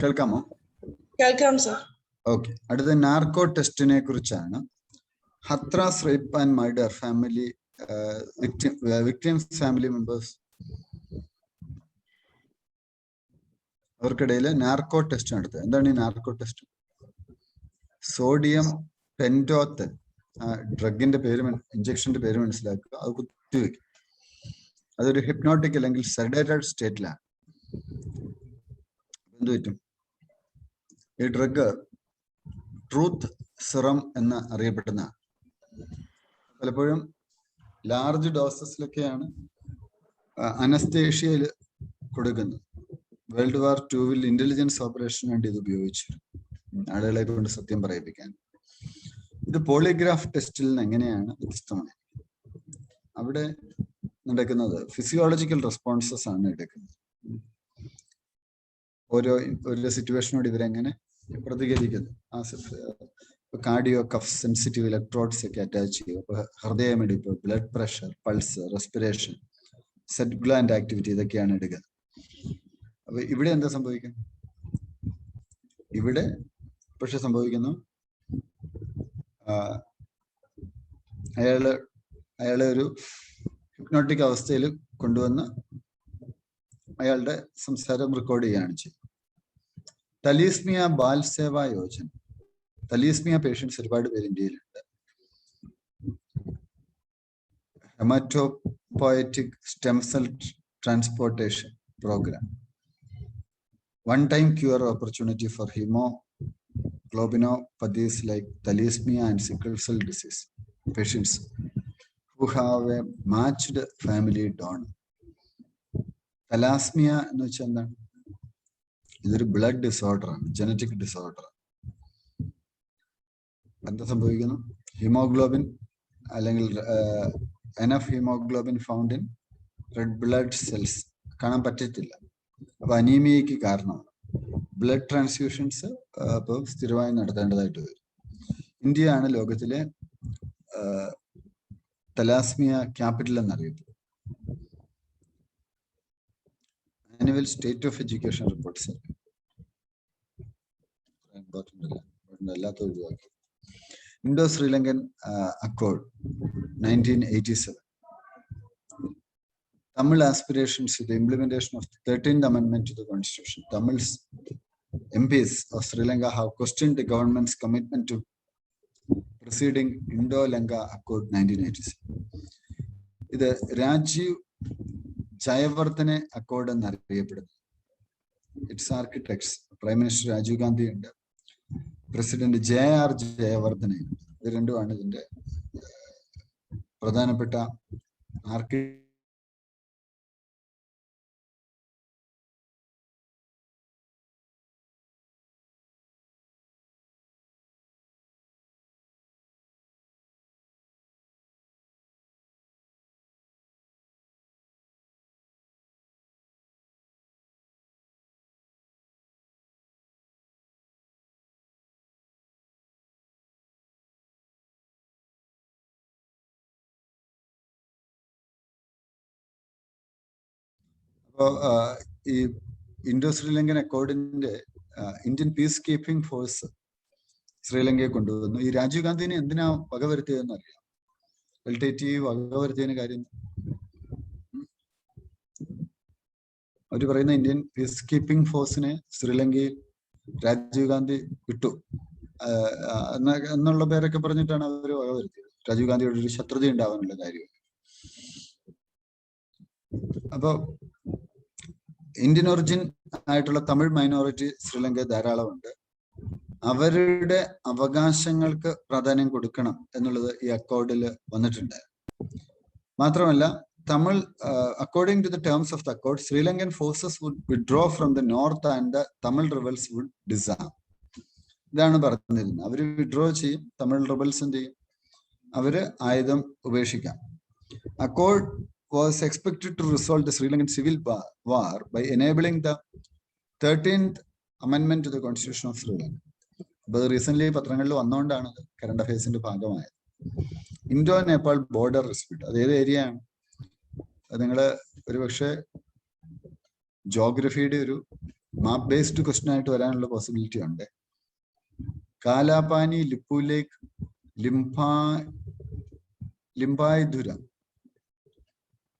കേൾക്കാമോ? കേൾക്കാം സർ. ഓക്കെ. അടുത്ത നാർക്കോ ടെസ്റ്റിനെ കുറിച്ചാണ്. Hathras rape and murder family victims family members, അവർക്കിടയിൽ നാർക്കോ ടെസ്റ്റ് നടത്തുക. എന്താണ് ഈ നാർക്കോ ടെസ്റ്റ്? സോഡിയം പെന്റോത്തൻ ഡ്രഗിന്റെ പേര്, ഇഞ്ചക്ഷന്റെ പേര് മനസ്സിലാക്കുക. അത് കുത്തിവെക്കും. അതൊരു ഹിപ്നോട്ടിക് അല്ലെങ്കിൽ സെഡേറ്റഡ് സ്റ്റേറ്റിലാണ്. എന്ത് പറ്റും? ഈ ഡ്രഗ് ട്രൂത്ത് സിറം എന്ന് അറിയപ്പെടുന്ന, പലപ്പോഴും ലാർജ് ഡോസസിലൊക്കെയാണ് അനസ്തേഷ്യയിൽ കൊടുക്കുന്നത്. വേൾഡ് വാർ II ഇന്റലിജൻസ് ഓപ്പറേഷന് വേണ്ടി ഇത് ഉപയോഗിച്ചു, ആളുകളെ കൊണ്ട് സത്യം പറയിപ്പിക്കാൻ. ഇത് പോളിഗ്രാഫ് ടെസ്റ്റിൽ നിന്ന് എങ്ങനെയാണ് വ്യത്യസ്തമായി? അവിടെ നടക്കുന്നത് ഫിസിയോളജിക്കൽ റെസ്പോൺസസ് ആണ് എടുക്കുന്നത്. ഓരോ സിറ്റുവേഷനോട് ഇവരെങ്ങനെ പ്രതികരിക്കുന്നു, കാർഡിയോ കഫ് സെൻസിറ്റീവ് ഇലക്ട്രോഡ്സ് ഒക്കെ അറ്റാച്ച് ചെയ്യും. അപ്പൊ ഹൃദയമിടിപ്പ്, blood pressure, pulse, respiration, set gland activity, ഇതൊക്കെയാണ് എടുക്കുന്നത്. അപ്പൊ ഇവിടെ എന്താ സംഭവിക്കുന്നത്? ഇവിടെ പക്ഷെ സംഭവിക്കുന്നു, അയാളെ ഒരു ഹിപ്നോട്ടിക് അവസ്ഥയിൽ കൊണ്ടുവന്ന് അയാളുടെ സംസാരം റെക്കോർഡ് ചെയ്യുകയാണ് ചെയ്യുന്നത്. തലീസ്മിയ ബാൽ സേവാ യോജന, തലീസ്മിയ പേഷ്യൻസ് ഒരുപാട് പേര് ഇന്ത്യയിലുണ്ട്. Haematopoietic stem cell transportation programme, one time cure opportunity for hemoglobinopathies like thalassemia and sickle cell disease patients who have a matched family donor. തലാസ്മിയ എന്ന് വെച്ചാൽ എന്താണ്? ഇതൊരു ബ്ലഡ് ഡിസോർഡർ ആണ്, ജനറ്റിക് ഡിസോർഡർ. എന്താ സംഭവിക്കുന്നു? ഹീമോഗ്ലോബിൻ അല്ലെങ്കിൽ enough haemoglobin found in red blood cells കാണാൻ പറ്റത്തില്ല. അപ്പൊ അനീമിയയ്ക്ക് കാരണമാണ്. ബ്ലഡ് ട്രാൻസ്ഫ്യൂഷൻസ് അപ്പോൾ സ്ഥിരമായി നടത്തേണ്ടതായിട്ട് വരും. ഇന്ത്യയാണ് ലോകത്തിലെ തലാസ്മിയ ക്യാപിറ്റൽ എന്നറിയപ്പെടുന്നത്. Annual state of education reports അല്ലാത്ത ഒഴിവാക്കി. Indo Sri Lankan Accord 1987. Tamil aspirations to the implementation of the 13th Amendment to the Constitution. Tamils MPs of Sri Lanka have questioned the government's commitment to preceding Indo-Lanka Accord 1987. ഇത് Rajeev Jayewardene Accord എന്നറിയപ്പെടുന്നു. It's architects prime minister Rajeev Gandhi ഉണ്ട്, president JR Jayewardene. ഇത് രണ്ടുമാണ് ഇതിന്റെ പ്രധാനപ്പെട്ട ഈ Indo Sri Lankan അക്കോർഡിന്റെ Indian peace keeping force ശ്രീലങ്കയെ കൊണ്ടുവന്നു. ഈ രാജീവ് ഗാന്ധിനെ എന്തിനാ വകവരുത്തിയതെന്ന് അറിയാം? LTT വകവരുത്തിയതിന് കാര്യം അവർ പറയുന്ന ഇന്ത്യൻ പീസ് കീപ്പിംഗ് ഫോഴ്സിനെ ശ്രീലങ്കയിൽ രാജീവ് ഗാന്ധി വിട്ടു എന്നുള്ള പേരൊക്കെ പറഞ്ഞിട്ടാണ് അവർ വകവരുത്തിയത്. രാജീവ് ഗാന്ധിയോട് ഒരു ശത്രുത ഉണ്ടാവാനുള്ള കാര്യം. അപ്പോ ഇന്ത്യൻ ഒറിജിൻ ആയിട്ടുള്ള തമിഴ് മൈനോറിറ്റി ശ്രീലങ്കയിൽ ധാരാളമുണ്ട്. അവരുടെ അവകാശങ്ങൾക്ക് പ്രാധാന്യം കൊടുക്കണം എന്നുള്ളത് ഈ അക്കോർഡിൽ വന്നിട്ടുണ്ട്. മാത്രമല്ല Tamil according to the terms of the accord, Sri Lankan forces would withdraw from the north and the Tamil rebels would disarm. ഇതാണ് പറഞ്ഞിരുന്നത്. അവര് വിഡ്രോ ചെയ്യും, തമിഴ് റിബൽസ് എന്ത് ചെയ്യും? അവര് ആയുധം ഉപേക്ഷിക്കാം. Accord was expected to resolve the Sri Lankan civil war by enabling the 13th Amendment to the Constitution of Sri Lanka. അപ്പോൾ recent പത്രങ്ങളിൽ വന്നുകൊണ്ടാണ് കറണ്ട് അഫയേഴ്സിന്റെ ഭാഗമായത്. ഇൻഡോ നേപ്പാൾ ബോർഡർ ഡിസ്പ്യൂട്ട്, അത് ഏത് ഏരിയ ആണ്? അത് നിങ്ങൾ ഒരുപക്ഷെ ജോഗ്രഫിയുടെ ഒരു മാപ്പ് ബേസ്ഡ് ക്വസ്റ്റ്യൻ ആയിട്ട് വരാനുള്ള പോസിബിലിറ്റി ഉണ്ട്. കാലാപാനി, ലിപ്പു ലേക്ക്, ലിംബായ്ധുര,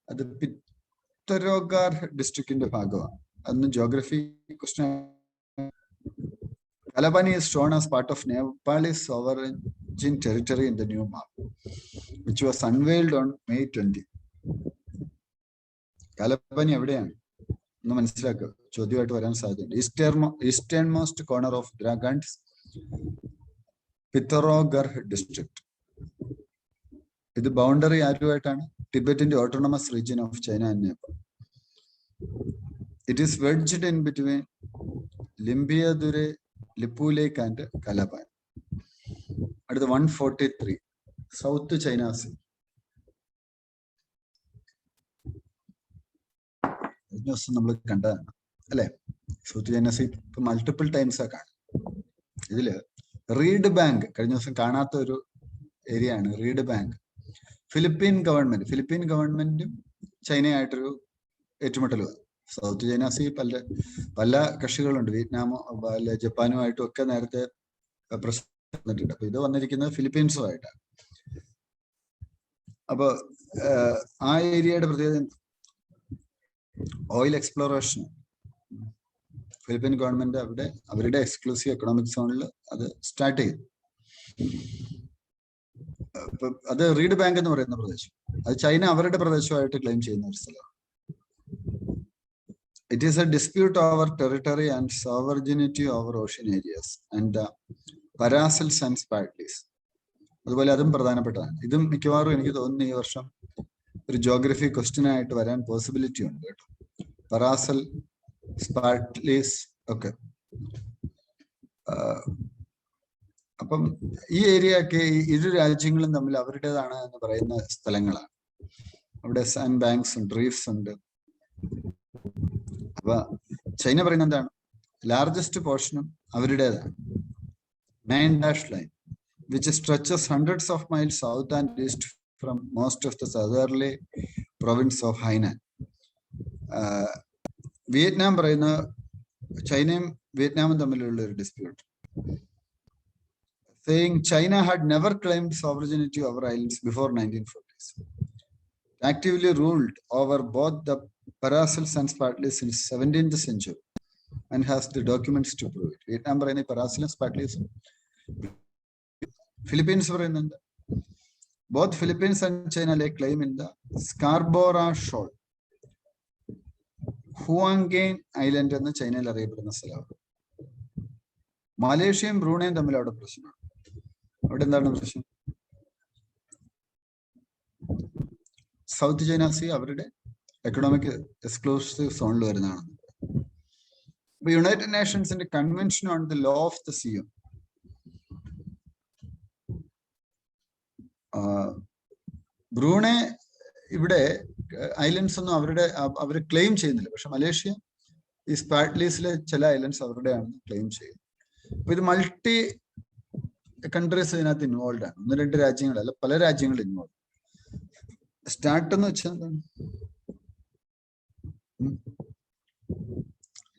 അത് പിത്തരോഗാർ ഡിസ്ട്രിക്റ്റിന്റെ ഭാഗമാണ്. അന്ന് geography question. Kalapani is shown as part of Nepalese sovereign territory in the new map, which was unveiled on May 20. Kalapani എവിടെയാണ്? ഒന്ന് മനസ്സിലാക്കുക, ചോദ്യമായിട്ട് വരാൻ സാധ്യതയുണ്ട്. ഈസ്റ്റേൺ മോസ്റ്റ് കോർണർ ഓഫ് ദ്രാഗണ്ട്സ് പിത്തറോഗർഹ് ഡിസ്ട്രിക്ട്. ഇത് ബൗണ്ടറി ആരുമായിട്ടാണ്? ടിബറ്റിന്റെ autonomous region of China and Nepal. It is wedged in between Limpiyadhura, Lipulekh and Kalapani. അടുത്ത 143 സൗത്ത് ചൈന സീ. കഴിഞ്ഞ ദിവസം നമ്മൾ കണ്ടതാണ് അല്ലെ? സൗത്ത് ചൈന സീ ഇപ്പൊ മൾട്ടിപ്പിൾ ടൈംസ് ആ കാണും. ഇതില് റീഡ് ബാങ്ക് കഴിഞ്ഞ ദിവസം കാണാത്ത ഒരു ഏരിയ ആണ്. റീഡ് ബാങ്ക് ഫിലിപ്പീൻ ഗവൺമെന്റും ചൈനയായിട്ടൊരു ഏറ്റുമുട്ടൽ. സൗത്ത് ചൈന സീ പല കക്ഷികളുണ്ട്. വിയറ്റ്നാമോ അല്ല ജപ്പാനുമായിട്ടും ഒക്കെ നേരത്തെ പ്രശ്നത്തിട്ടുണ്ട്. അപ്പൊ ഇത് വന്നിരിക്കുന്നത് ഫിലിപ്പീൻസുമായിട്ടാണ്. അപ്പൊ ആ ഏരിയയുടെ പ്രത്യേകത ഓയിൽ എക്സ്പ്ലോറേഷൻ. ഫിലിപ്പീൻ ഗവൺമെന്റ് അവരുടെ എക്സ്ക്ലൂസീവ് എക്കണോമിക് സോണിൽ അത് സ്റ്റാർട്ട് ചെയ്തു. അത് റീഡ് ബാങ്ക് എന്ന് പറയുന്ന പ്രദേശം, അത് ചൈന അവരുടെ പ്രദേശമായിട്ട് ക്ലെയിം ചെയ്യുന്ന ഒരു സ്ഥലമാണ്. It is a dispute over territory and sovereignty over ocean areas and the Paracel Sands Spratleys. അതുപോലെ അതും പ്രധാനപ്പെട്ടതാണ്. ഇതും മിക്കവാറും എനിക്ക് തോന്നുന്നു ഈ വർഷം ഒരു ജോഗ്രഫി ക്വസ്റ്റ്യൻ ആയിട്ട് വരാൻ പോസിബിലിറ്റി ഉണ്ട് കേട്ടോ. പരാസൽ, സ്പാർട്ട്ലീസ് ഒക്കെ. അപ്പം ഈ ഏരിയ ഒക്കെ ഇരു രാജ്യങ്ങളും തമ്മിൽ അവരുടേതാണ് എന്ന് പറയുന്ന സ്ഥലങ്ങളാണ്. അവിടെ സാൻഡ് ബാങ്ക്സ് ഉണ്ട്, റീഫ്സ് ഉണ്ട്. അപ്പൊ ചൈന പറയുന്നത് എന്താണ്? ലാർജസ്റ്റ് പോർഷനും അവരുടേതാണ്. 9 line which stretches hundreds of miles south and east from most of the southerly province of Hainan. Vietnam പറയുന്ന ചൈനയും വിയറ്റ്നാമും തമ്മിലുള്ള ഒരു dispute, saying China had never claimed sovereignty over islands before 1940s. Actively ruled over both the Paracels and Spratleys in 17th century and has the documents to prove it. Vietnam പറയുന്ന Paracels Spratleys, Philippines പറയുന്നുണ്ട്. Both Philippines and China lay claim in the Scarborough Shoal. Huangyan island എന്ന് ചൈനയിൽ അറിയപ്പെടുന്ന സ്ഥലമാണ്. മലേഷ്യയും ബ്രൂണയും തമ്മിൽ അവിടെ പ്രശ്നമാണ്. അവിടെ എന്താണ് പ്രശ്നം? സൗത്ത് ചൈന സീ അവരുടെ എക്കണോമിക് എക്സ്ക്ലൂസീവ് സോണിൽ വരുന്നതാണ്. അപ്പൊ യുണൈറ്റഡ് നേഷൻസിന്റെ convention on the law of the സീയും ബ്രൂണെ ഇവിടെ ഐലൻഡ്സ് ഒന്നും അവർ ക്ലെയിം ചെയ്യുന്നില്ല. പക്ഷെ മലേഷ്യ ഈ സ്പാറ്റ്ലീസിലെ ചില ഐലൻഡ്സ് അവരുടെയാണെന്ന് ക്ലെയിം ചെയ്യും. അപ്പൊ ഇത് മൾട്ടി കൺട്രീസ് ഇതിനകത്ത് ഇൻവോൾവ് ആണ്. 1-2 രാജ്യങ്ങളല്ല, പല രാജ്യങ്ങളും ഇൻവോൾവ്. സ്റ്റാർട്ട് എന്ന് വെച്ചാൽ എന്താണ്?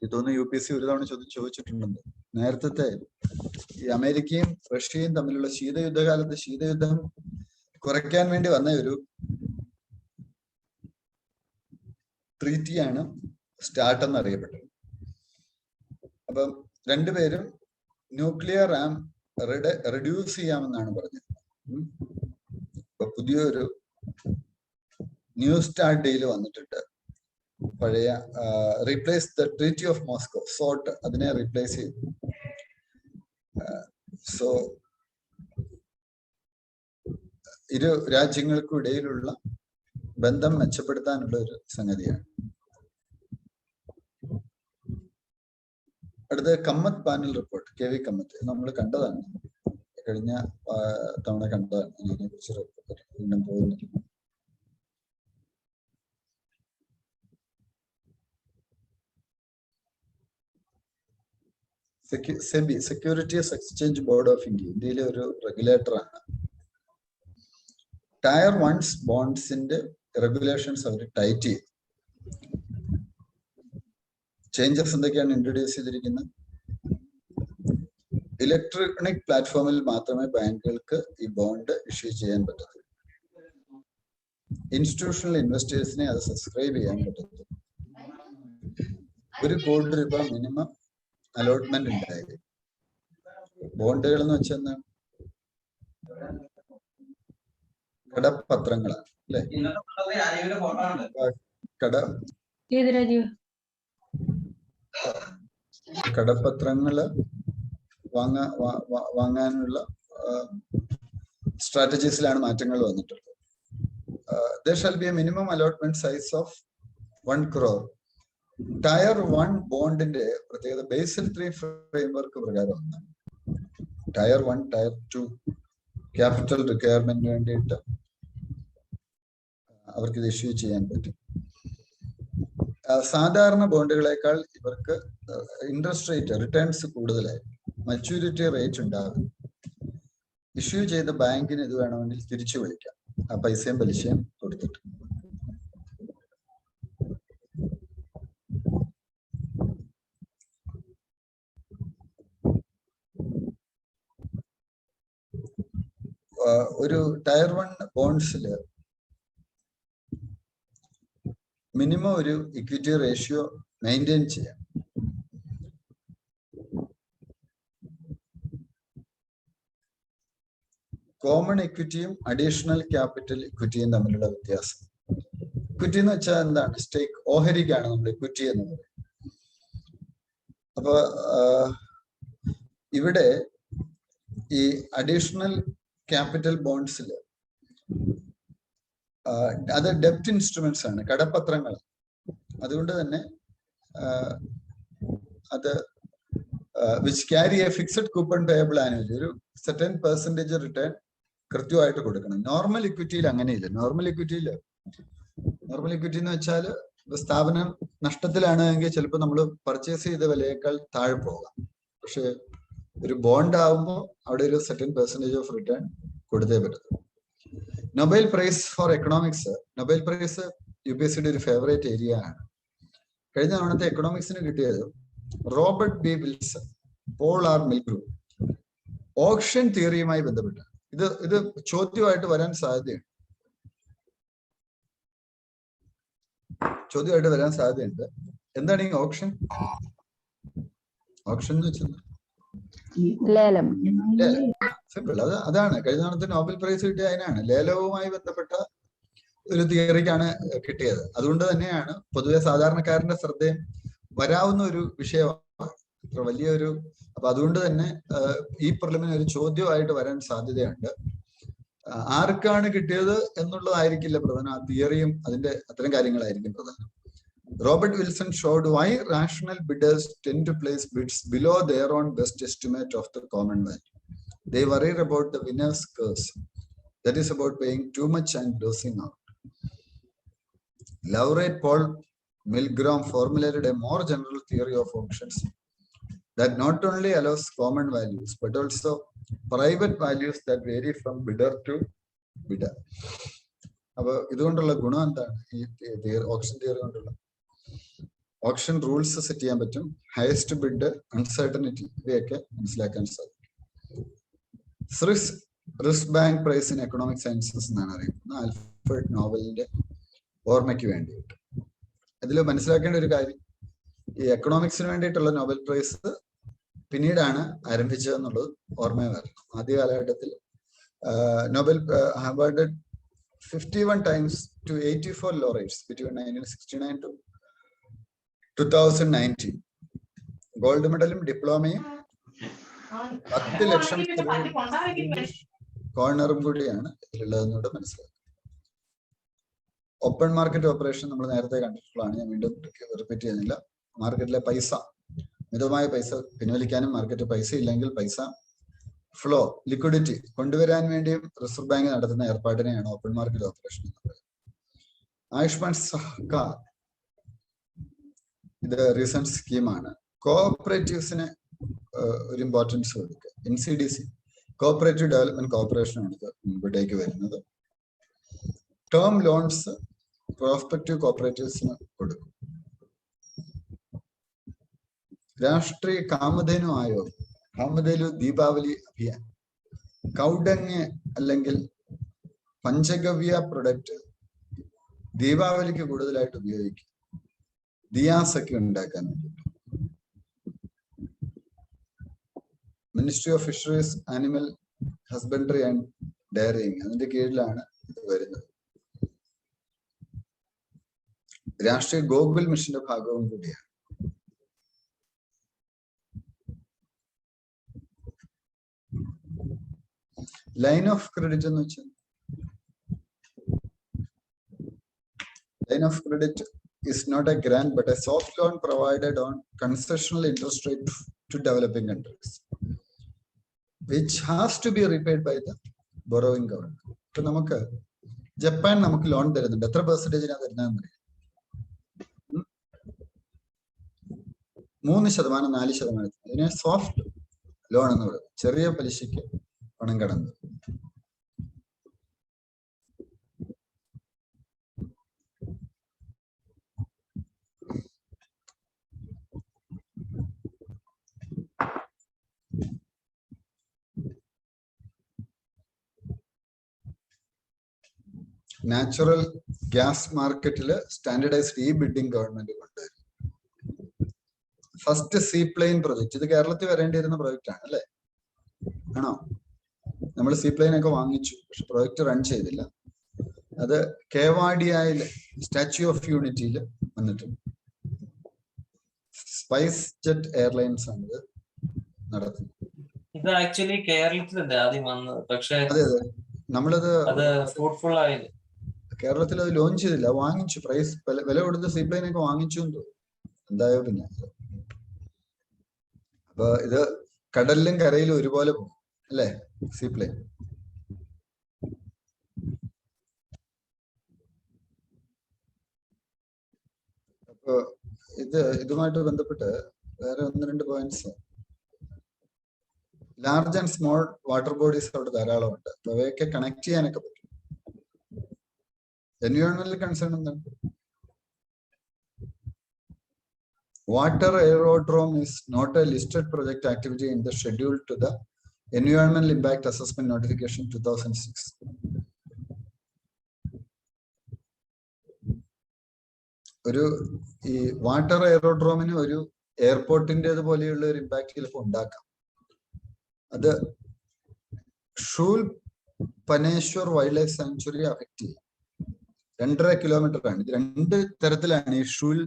ഇതൊന്ന് UPSC ഒരു തവണ ചോദിച്ചിട്ടുണ്ടെന്ന്. നേരത്തെ ഈ അമേരിക്കയും റഷ്യയും തമ്മിലുള്ള ശീതയുദ്ധകാലത്ത് ശീതയുദ്ധം കുറയ്ക്കാൻ വേണ്ടി വന്ന ഒരു ട്രീറ്റിയാണ് സ്റ്റാർട്ട് എന്ന് അറിയപ്പെട്ടത്. അപ്പം രണ്ടുപേരും ന്യൂക്ലിയർ ആം റെഡ്യൂസ് ചെയ്യാമെന്നാണ് പറഞ്ഞത്. ഇപ്പൊ പുതിയൊരു ന്യൂ സ്റ്റാർട്ട് ഡീൽ വന്നിട്ടുണ്ട്. പഴയ replace the treaty of Moscow, SORT, അതിനെ റീപ്ലേസ് ചെയ്തു. സോ ഇരു രാജ്യങ്ങൾക്കും ഇടയിലുള്ള ബന്ധം മെച്ചപ്പെടുത്താനുള്ള ഒരു സംഗതിയാണ്. അടുത്ത Kamath panel report, KV Kamath, നമ്മൾ കണ്ടതാണ്, കഴിഞ്ഞ തവണ കണ്ടതാണ്. അതിനെ കുറിച്ച് റിപ്പോർട്ട് വീണ്ടും പോകുന്നില്ല. SEBI, securities exchange board of India, ഇന്ത്യയിലെ ഒരു റെഗുലേറ്ററാണ്. ടയർ 1 ബോണ്ട്സിന്റെ റെഗുലേഷൻസ് അവർ ടൈറ്റ് ചെയ്തു. ചേഞ്ചസ് എന്തൊക്കെയാണ് ഇൻട്രൊഡ്യൂസ് ചെയ്തിരിക്കുന്നത്? ഇലക്ട്രോണിക് പ്ലാറ്റ്ഫോമിൽ മാത്രമേ ബാങ്കുകൾക്ക് ഈ ബോണ്ട് ഇഷ്യൂ ചെയ്യാൻ പറ്റത്തുള്ളൂ. ഇൻസ്റ്റിറ്റ്യൂഷണൽ ഇൻവെസ്റ്റേഴ്സിനെ അത് സബ്സ്ക്രൈബ് ചെയ്യാൻ പറ്റത്തുള്ളൂ. 1 കോടി രൂപ മിനിമം അലോട്ട്മെന്റ് ഉണ്ടായത്. ബോണ്ടുകൾ എന്ന് വെച്ചാൽ എന്താണ്? കടപ്പത്രങ്ങളാണ് അല്ലെ? കടപ്പത്രങ്ങള് വാങ്ങാനുള്ള സ്ട്രാറ്റജീസിലാണ് മാറ്റങ്ങൾ വന്നിട്ടുള്ളത്. There shall be a minimum allotment size of 1 crore. Tier 1 ബോണ്ടിന്റെ പ്രത്യേകത ബേസിൽ 3 ഫ്രെയിംവർക്ക് പ്രകാരമാണ്. Tier 1, Tier 2 ക്യാപിറ്റൽ റിക്വയർമെന്റിന് വേണ്ടിയിട്ട് അവർക്ക് ഇത് ഇഷ്യൂ ചെയ്യാൻ പറ്റും. സാധാരണ ബോണ്ടുകളെക്കാൾ ഇവർക്ക് ഇൻട്രസ്റ്റ് റേറ്റ് റിട്ടേൺസ് കൂടുതലായി, മച്യൂരിറ്റി റേറ്റ് ഉണ്ടാകും. ഇഷ്യൂ ചെയ്ത ബാങ്കിന് ഇത് വേണമെങ്കിൽ തിരിച്ചു വിളിക്കാം, ആ പൈസയും പലിശയും കൊടുത്തിട്ട്. ഒരു ടയർ 1 ബോണ്ട്സില് മിനിമം ഒരു ഇക്വിറ്റി റേഷ്യോ മെയിൻറ്റെയിൻ ചെയ്യാം. കോമൺ ഇക്വിറ്റിയും അഡീഷണൽ ക്യാപിറ്റൽ ഇക്വിറ്റിയും തമ്മിലുള്ള വ്യത്യാസം. ഇക്വിറ്റി എന്ന് വെച്ചാൽ എന്താണ്? സ്റ്റേക്ക്, ഓഹരിക്കാണ് നമ്മൾ ഇക്വിറ്റി എന്ന് പറയുന്നത്. അപ്പൊ ഇവിടെ ഈ അഡീഷണൽ ക്യാപിറ്റൽ ബോണ്ട്സിൽ അത് ഡെപ്റ്റ് ഇൻസ്ട്രുമെന്റ്സ് ആണ്, കടപ്പത്രങ്ങൾ. അതുകൊണ്ട് തന്നെ അത് which carry A fixed coupon payable annually, ഒരു സെർട്ടൻ പെർസെന്റേജ് റിട്ടേൺ കൃത്യമായിട്ട് കൊടുക്കണം. നോർമൽ ഇക്വിറ്റിയിൽ അങ്ങനെയില്ല. നോർമൽ ഇക്വിറ്റി എന്ന് വെച്ചാൽ സ്ഥാപനം നഷ്ടത്തിലാണ് എങ്കിൽ ചിലപ്പോൾ നമ്മൾ പർച്ചേസ് ചെയ്ത വിലയേക്കാൾ താഴെ പോകാം. പക്ഷെ ഒരു ബോണ്ട് ആവുമ്പോൾ അവിടെ ഒരു സെർട്ടൻ പെർസെന്റേജ് ഓഫ് റിട്ടേൺ കൊടുത്തേ പറ്റും. Nobel prize for economics, Nobel prize UPSCയുടെ ഒരു ഫേവറേറ്റ് ഏരിയ ആണ്. കഴിഞ്ഞ തവണത്തെ എക്കണോമിക്സിന് കിട്ടിയത് Robert B Wilson, Paul R Milgrom. Option തിയറിയുമായി ബന്ധപ്പെട്ട് ഇത് ചോദ്യമായിട്ട് വരാൻ സാധ്യതയുണ്ട്. എന്താണ് ഈ ഓപ്ഷൻ? ഓപ്ഷൻ എന്ന് വെച്ചാൽ സിമ്പിൾ. അതാണ് കഴിഞ്ഞ തവണത്തെ നോബൽ പ്രൈസ് കിട്ടിയ അതിനാണ്. ലേലവുമായി ബന്ധപ്പെട്ട ഒരു തിയറിക്കാണ് കിട്ടിയത്. അതുകൊണ്ട് തന്നെയാണ് പൊതുവെ സാധാരണക്കാരന്റെ ശ്രദ്ധയും വരാവുന്ന ഒരു വിഷയമാണ്, ഇത്ര വലിയൊരു. അപ്പൊ അതുകൊണ്ട് തന്നെ ഈ പ്രിലിമിന് ഒരു ചോദ്യമായിട്ട് വരാൻ സാധ്യതയുണ്ട്. ആർക്കാണ് കിട്ടിയത് എന്നുള്ളതായിരിക്കില്ല പ്രധാനം, ആ തിയറിയും അതിന്റെ അത്തരം കാര്യങ്ങളായിരിക്കും പ്രധാനം. Robert Wilson showed why rational bidders tend to place bids below their own best estimate of the common value. They worry about the winner's curse, that is about paying too much and losing out. Laureate Paul Milgram formulated a more general theory of auctions that not only allows common values but also private values that vary from bidder to bidder. അപ്പോൾ ഇതുകൊണ്ടുള്ള ഗുണം എന്താണ്? ഈ option theory കൊണ്ടുള്ള option rules set ചെയ്യാൻ പറ്റും. Highest bid, uncertainty, ഇവയൊക്കെ മനസ്സിലാക്കാൻ സാധിക്കും. Riksbank prize in economic sciences എന്നാണ് അറിയുന്നത്, ആൽഫ്രഡ് നോബലിന്റെ ഓർമ്മയ്ക്ക് വേണ്ടിയിട്ട്. അതിൽ മനസ്സിലാക്കേണ്ട ഒരു കാര്യം, ഈ എക്കണോമിക്സിന് വേണ്ടിയിട്ടുള്ള നോബൽ പ്രൈസ് പിന്നീടാണ് ആരംഭിച്ചതെന്നുള്ളത് ഓർമ്മ വരണം. ആദ്യ കാലഘട്ടത്തിൽ Nobel awarded 51 times to 84 laureates between 1969 to 2019. Gold മെഡലും ഡിപ്ലോമയും 10 ലക്ഷം കോർണറും കൂടിയാണ് ഇതിലുള്ളതെന്നൂടെ മനസ്സിലാക്കുക. ഓപ്പൺ മാർക്കറ്റ് ഓപ്പറേഷൻ നമ്മൾ നേരത്തെ കണ്ടിട്ടുള്ളതാണ്, ഞാൻ വീണ്ടും റിപ്പീറ്റ് ചെയ്യുന്നില്ല. മാർക്കറ്റിലെ പൈസ, മിതമായ പൈസ പിൻവലിക്കാനും മാർക്കറ്റ് പൈസ ഇല്ലെങ്കിൽ പൈസ ഫ്ലോ, ലിക്വിഡിറ്റി കൊണ്ടുവരാൻ വേണ്ടിയും റിസർവ് ബാങ്ക് നടത്തുന്ന ഏർപ്പാടിനെയാണ് ഓപ്പൺ മാർക്കറ്റ് ഓപ്പറേഷൻ എന്ന് പറയുന്നത്. ആയുഷ്മാൻ സഹകാർ ഇത് റീസെന്റ് സ്കീമാണ്. കോഓപ്പറേറ്റീവ്സിന് ഒരു ഇമ്പോർട്ടൻസ് കൊടുക്കുക. NCDC, കോഓപ്പറേറ്റീവ് ഡെവലപ്മെന്റ് കോർപ്പറേഷനാണ് ഇത് മുൻപിട്ടേക്ക് വരുന്നത്. ടേം ലോൺസ് പ്രോസ്പെക്റ്റീവ് കോഓപ്പറേറ്റീവ്സിന് കൊടുക്കും. രാഷ്ട്രീയ കാമധേനു ആയോഗ്, കാമധേനു ദീപാവലി അഭിയാൻ, കൗഡങ്ങ് അല്ലെങ്കിൽ പഞ്ചഗവ്യ പ്രൊഡക്റ്റ് ദീപാവലിക്ക് കൂടുതലായിട്ട് ഉപയോഗിക്കും, ദിയാസ് ഒക്കെ ഉണ്ടാക്കാൻ വേണ്ടിയിട്ട്. Ministry of fisheries, animal husbandry and dairying, അതിന്റെ കീഴിലാണ് ഇത് വരുന്നത്. രാഷ്ട്രീയ ഗോകുൽ മിഷന്റെ ഭാഗവും കൂടിയാണ്. ലൈൻ ഓഫ് ക്രെഡിറ്റ് എന്ന് വെച്ചാൽ line of credit is not a grant but a soft loan provided on concessional interest rate to developing countries, which has to be repaid by the borrowing government. ഇപ്പൊ നമുക്ക് Japan നമുക്ക് loan തരുന്നുണ്ട്. എത്ര പെർസെന്റേജിനാണ് തരുന്നതെന്ന് അറിയാം? 3%, 4%. അതിനെ soft loan എന്ന് പറയുന്നത്. ചെറിയ പലിശയ്ക്ക് പണം കടന്നു. നാച്ചുറൽ ഗ്യാസ് മാർക്കറ്റില് സ്റ്റാൻഡർഡൈസ്ഡ് ഈ ബിഡിങ് ഗവൺമെന്റ് കൊണ്ടുവരും. ഫസ്റ്റ് സീ പ്ലെയിൻ പ്രൊജക്ട്, ഇത് കേരളത്തിൽ വരേണ്ടിയിരുന്ന പ്രൊജക്റ്റ് ആണ് അല്ലെ? ആണോ? നമ്മൾ സീ പ്ലെയിൻ ഒക്കെ വാങ്ങിച്ചു, പക്ഷെ പ്രൊജക്ട് റൺ ചെയ്തില്ല. അത് കേവാഡിയയില് സ്റ്റാച്യു ഓഫ് യൂണിറ്റിയിൽ വന്നിട്ടുണ്ട്. സ്പൈസ് ജെറ്റ് എയർലൈൻസ് ആണ് ഇത് നടത്തുന്നത്. ഇത് ആക്ച്വലി കേരളത്തിലല്ലേ ആദ്യം വന്നത്, പക്ഷേ അതെ അതെ, നമ്മളത് ഫ്രൂട്ട്ഫുൾ ആയില്ല. കേരളത്തിൽ അത് ലോഞ്ച് ചെയ്തില്ല, വാങ്ങിച്ചു. പ്രൈസ് വില കൊടുത്ത് സീ പ്ലെയിൻ ഒക്കെ വാങ്ങിച്ചു എന്ന് തോന്നുന്നു. എന്തായോ പിന്നെ. അപ്പൊ ഇത് കടലിലും കരയിലും ഒരുപോലെ പോകും അല്ലേ സീ പ്ലെയിൻ. അപ്പൊ ഇതുമായിട്ട് ബന്ധപ്പെട്ട് വേറെ 1-2 points. Large and small water bodies അവിടെ ധാരാളമുണ്ട്. അപ്പൊ അവയൊക്കെ കണക്ട് ചെയ്യാനൊക്കെ പറ്റും. എൻവയോൺമെന്റൽ കൺസേൺ എന്താണ്? Water aerodrome is not a listed project activity in the schedule to the Environmental Impact Assessment Notification 2006. ഒരു ഈ വാട്ടർ എയറോഡ്രോമിന് ഒരു എയർപോർട്ടിൻ്റെ പോലെയുള്ള ഒരു ഇമ്പാക്ട് ചിലപ്പോൾ ഉണ്ടാക്കാം. അത് ഷൂൽ പനേശ്വർ വൈൽഡ് ലൈഫ് സാങ്ച്വറി അഫക്ട് ചെയ്യും. 2.5 കിലോമീറ്റർ ആണ്. ഇത് 2 തരത്തിലാണ് ഈ ഷൂൽ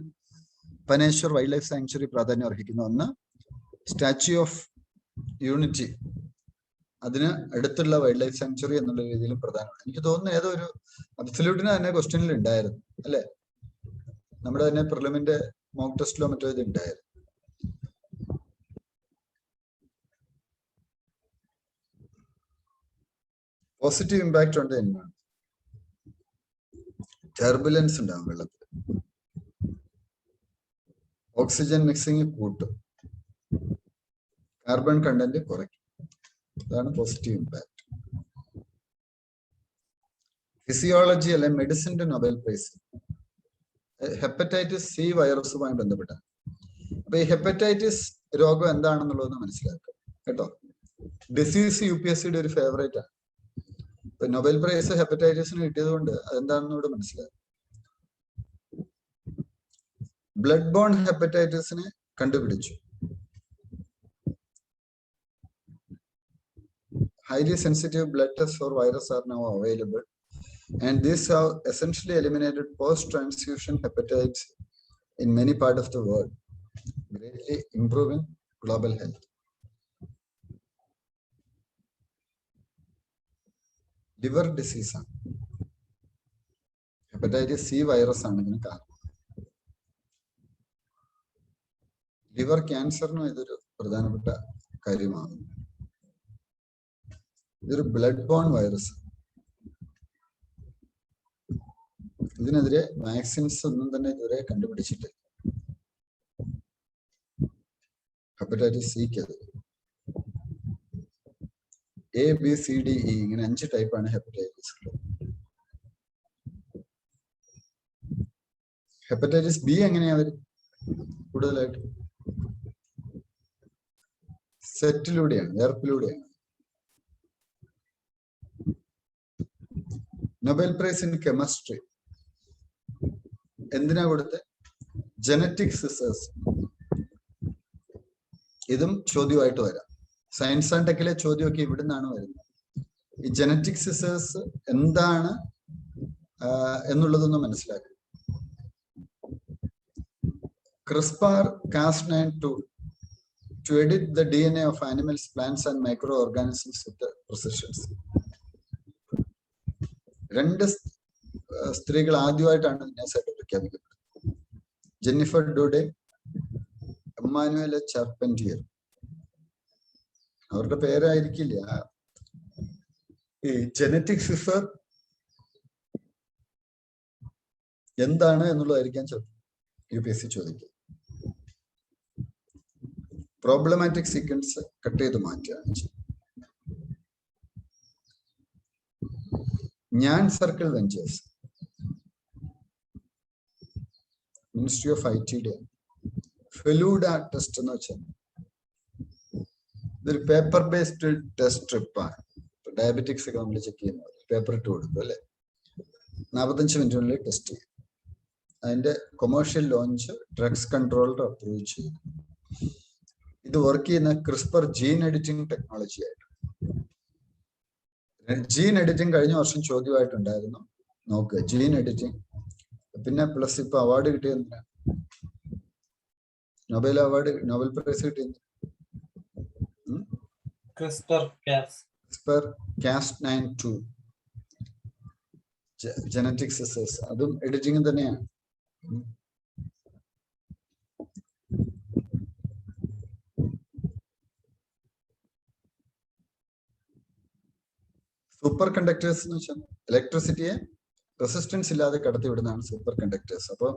പനേശ്വർ വൈൽഡ് ലൈഫ് സാങ്ച്വറി പ്രാധാന്യം അർഹിക്കുന്നു. ഒന്ന് സ്റ്റാച്യു ഓഫ് യൂണിറ്റി, അതിന് അടുത്തുള്ള വൈൽഡ് ലൈഫ് സാങ്ച്വറി എന്നുള്ള രീതിയിലും പ്രധാനമാണ്. എനിക്ക് തോന്നുന്നു ഏതോ ഒരു അബ്സല്യൂട്ടിന് തന്നെ ക്വസ്റ്റ്യനിൽ ഉണ്ടായിരുന്നു അല്ലെ? നമ്മുടെ തന്നെ പ്രിലിമിന്റെ മോക്ക് ടെസ്റ്റിലോ മറ്റോ ഇത് ഉണ്ടായിരുന്നു. പോസിറ്റീവ് ഇമ്പാക്ട് ഉണ്ട് എന്നാണ്. ടർബുലൻസ് ഉണ്ടാവും വെള്ളത്തിൽ, ഓക്സിജൻ മിക്സിങ് കൂട്ടും, കാർബൺ കണ്ടന്റ് കുറയ്ക്കും. അതാണ് പോസിറ്റീവ് ഇമ്പാക്ട്. ഫിസിയോളജി അല്ലെ മെഡിസിന്റെ നൊബേൽ പ്രൈസ് ഹെപ്പറ്റൈറ്റിസ് സി വൈറസുമായി ബന്ധപ്പെട്ടാണ്. അപ്പൊ ഈ ഹെപ്പറ്റൈറ്റിസ് രോഗം എന്താണെന്നുള്ളതെന്ന് മനസ്സിലാക്കുക കേട്ടോ. ഡിസീസ് UPSCയുടെ ഒരു ഫേവറേറ്റ് ആണ്. ഇപ്പൊ നൊബേൽ പ്രൈസ് ഹെപ്പറ്റൈറ്റിസിന് കിട്ടിയത് കൊണ്ട് അതെന്താണെന്ന് ഇവിടെ മനസ്സിലാക്കുക. ബ്ലഡ് ബോൺ ഹെപ്പറ്റൈറ്റിസിനെ കണ്ടുപിടിച്ചു. Highly sensitive blood tests for virus are now available, and these have essentially eliminated post-transfusion hepatitis in many parts of the world, greatly improving global health. Liver disease ആണ് hepatitis C virus ആണ് ഇതിന് കാരണം. Liver ക്യാൻസറിനും ഇതൊരു പ്രധാനപ്പെട്ട കാര്യമാണ്. ഇതൊരു blood bone virus. ഇതിനെതിരെ vaccines ഒന്നും തന്നെ ഇതുവരെ കണ്ടുപിടിച്ചിട്ടില്ല. ഹെപ്പറ്റൈറ്റിസ് സിക്ക് ABCDE ഇങ്ങനെ 5 ടൈപ്പാണ് ഹെപ്പറ്റൈറ്റിസ്. ഹെപ്പറ്റൈറ്റിസ് ബി എങ്ങനെയാ വരും? കൂടുതലായിട്ട് സെറ്റിലൂടെയാണ്, എയർപ്പിലൂടെയാണ്. നൊബേൽ പ്രൈസ് ഇൻ കെമിസ്ട്രി എന്തിനാ കൊടുത്ത്? Genetic scissors. ഇതും ചോദ്യമായിട്ട് വരാം. സയൻസ് ആൻഡ് ടെക്കിലെ ചോദ്യമൊക്കെ ഇവിടുന്നാണ് വരുന്നത്. ഈ ജനറ്റിക് സിസേഴ്സ് എന്താണ് എന്നുള്ളതൊന്ന് മനസ്സിലാക്കുക. CRISPR-Cas9 tool to edit the DNA of animals, plants and microorganisms with the പ്രൊസിഷൻസ്. രണ്ട് സ്ത്രീകൾ ആദ്യമായിട്ടാണ് നഴ്സായിട്ട് പ്രഖ്യാപിക്കപ്പെട്ടത്. Jennifer ഡൂഡെ, Emmanuel ചാർപ്പന്റിയർ. അവരുടെ പേരായിരിക്കില്ല. ഈ ജനറ്റിക് സിസർ എന്താണ് എന്നുള്ളതായിരിക്കാൻ UPSC ചോദിക്കുക. പ്രോബ്ലമാറ്റിക് സീക്വൻസ് കട്ട് ചെയ്ത് മാറ്റുകയാണ് ചെയ്യുന്നത്. ഞാൻ സർക്കിൾ വെഞ്ചേഴ്സ്, മിനിസ്ട്രി ഓഫ് ITയുടെ ഫെലൂഡ ടെസ്റ്റ് എന്ന് വെച്ചാൽ ഇതൊരു പേപ്പർ ബേസ്ഡ് ടെസ്റ്റ് സ്ട്രിപ്പാണ്. ഡയബറ്റിക്സ് ഒക്കെ നമ്മൾ ചെക്ക് ചെയ്യുന്നത് പേപ്പർ ഇട്ട് കൊടുക്കും അല്ലെ, 45 മിനിറ്റിനുള്ളിൽ ടെസ്റ്റ് ചെയ്യും. അതിന്റെ commercial launch drugs controller approve ചെയ്തു. ഇത് വർക്ക് ചെയ്യുന്ന ക്രിസ്പർ ജീൻ എഡിറ്റിംഗ് ടെക്നോളജി ആയിട്ട്. ജീൻ എഡിറ്റിംഗ് കഴിഞ്ഞ വർഷം ചോദ്യമായിട്ടുണ്ടായിരുന്നു. നോക്കുക, ജീൻ എഡിറ്റിംഗ്. പിന്നെ പ്ലസ് ഇപ്പൊ അവാർഡ് കിട്ടിയ നൊബേൽ അവാർഡ്, നൊബേൽ പ്രൈസ് കിട്ടിയത് CRISPR-Cas9 ജനറ്റിക് സിസേഴ്സ്, അതും എഡിറ്റിംഗ് തന്നെയാണ്. സൂപ്പർ കണ്ടക്ടേഴ്സ് എന്ന് വെച്ചാൽ ഇലക്ട്രിസിറ്റിയെ റെസിസ്റ്റൻസ് ഇല്ലാതെ കടത്തിവിടുന്നതാണ് സൂപ്പർ കണ്ടക്ടേഴ്സ്. അപ്പൊ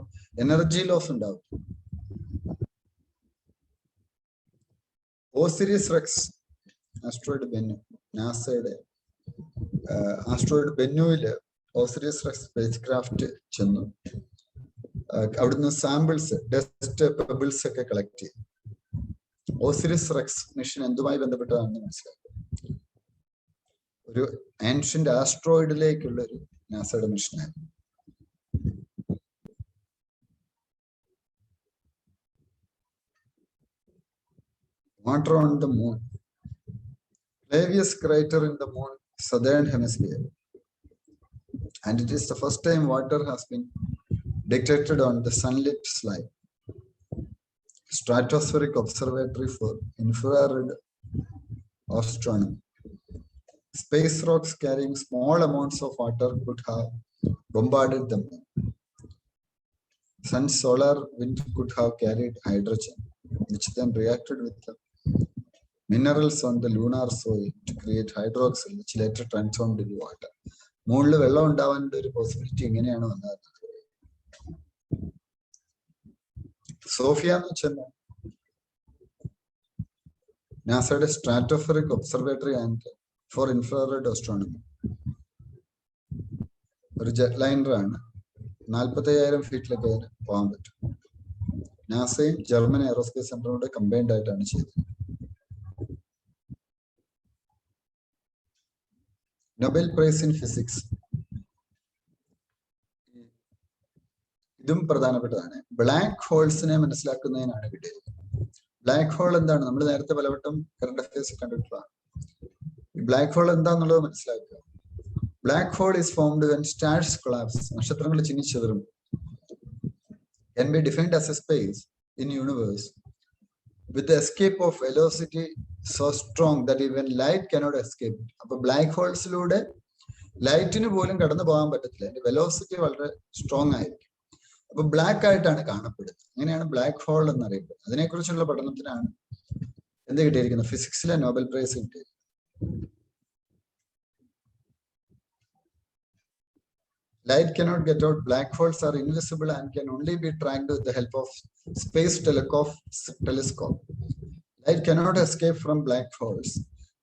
എനർജി ലോസ് ഉണ്ടാവും. ഓസിരിയസ് റെക്സ് ആസ്ട്രോയിഡ് ബെന്നു, നാസയുടെ ആസ്ട്രോയിഡ് ബെന്നുവില് ഓസിരിയസ് റെക്സ് സ്പേസ് ക്രാഫ്റ്റ് ചെന്നു. അവിടുന്ന് സാമ്പിൾസ്, ഡസ്റ്റ് പെബിൾസ് ഒക്കെ കളക്ട് ചെയ്തു. ഓസിരിയസ് റെക്സ് മിഷൻ എന്തുമായി ബന്ധപ്പെട്ടതാണെന്ന് മനസ്സിലാക്കും. ഒരു ആൻഷ്യന്റ് ആസ്ട്രോയിഡിലേക്കുള്ള ഒരു നാസയുടെ മിഷനായിരുന്നു. Water on the moon. Clavius crater in the moon, southern hemisphere. And it is the first time water has been detected on the sunlit slide. Stratospheric Observatory for Infrared Astronomy. Space rocks carrying small amounts of water could have bombarded the moon. Sun's solar wind could have carried hydrogen, which then reacted with the minerals on the lunar soil to create hydroxyl, which later transformed into water. മുകളിൽ വെള്ളം ഉണ്ടാവാനുള്ള ഒരു possibility എങ്ങനെയാണ് വന്നത്? Sophia എന്ന് വെച്ചാൽ നാസയുടെ stratospheric observatory and for infrared astronomy. ഒരു ജെറ്റ് ലൈനർ ആണ്. 45,000 ഫീറ്റിലൊക്കെ അതിന് പോകാൻ പറ്റും. നാസയും ജർമ്മൻ എയറോസ്പേസ് സെന്ററും കമ്പൈൻഡ് ആയിട്ടാണ് ചെയ്തത്. നൊബേൽ പ്രൈസ് ഇൻ ഫിസിക്സ്, ഇതും പ്രധാനപ്പെട്ടതാണ്. ബ്ലാക്ക് ഹോൾസിനെ മനസ്സിലാക്കുന്നതിനാണ് കിട്ടിയത്. ബ്ലാക്ക് ഹോൾ എന്താണ്? നമ്മൾ നേരത്തെ പലവട്ടം കറണ്ട് അഫയേഴ്സ് കണ്ടിട്ടുള്ളതാണ്. ബ്ലാക്ക് ഹോൾ എന്താന്നുള്ളത് മനസ്സിലാക്കുക. Black hole is formed when stars collapse. നക്ഷത്രങ്ങൾ ചിന്നിച്ചെതറും. Can be defined as a space in universe with the escape of velocity so strong that even light cannot escape. അപ്പോൾ black ഹോൾസിലൂടെ ലൈറ്റിന് പോലും കടന്നു പോകാൻ പറ്റത്തില്ല. അതിന്റെ വെലോസിറ്റി വളരെ സ്ട്രോങ് ആയിരിക്കും. അപ്പൊ ബ്ലാക്ക് ആയിട്ടാണ് കാണപ്പെടുന്നത്. അങ്ങനെയാണ് ബ്ലാക്ക് ഹോൾ എന്നറിയപ്പെടുന്നത്. അതിനെക്കുറിച്ചുള്ള പഠനത്തിനാണ് എന്ത് കിട്ടിയിരിക്കുന്നത്? ഫിസിക്സിലെ നോബൽ പ്രൈസ് കിട്ടിയത്. Light cannot get out. Black holes are invisible and can only be tracked with the help of space telescope. Light cannot escape from black holes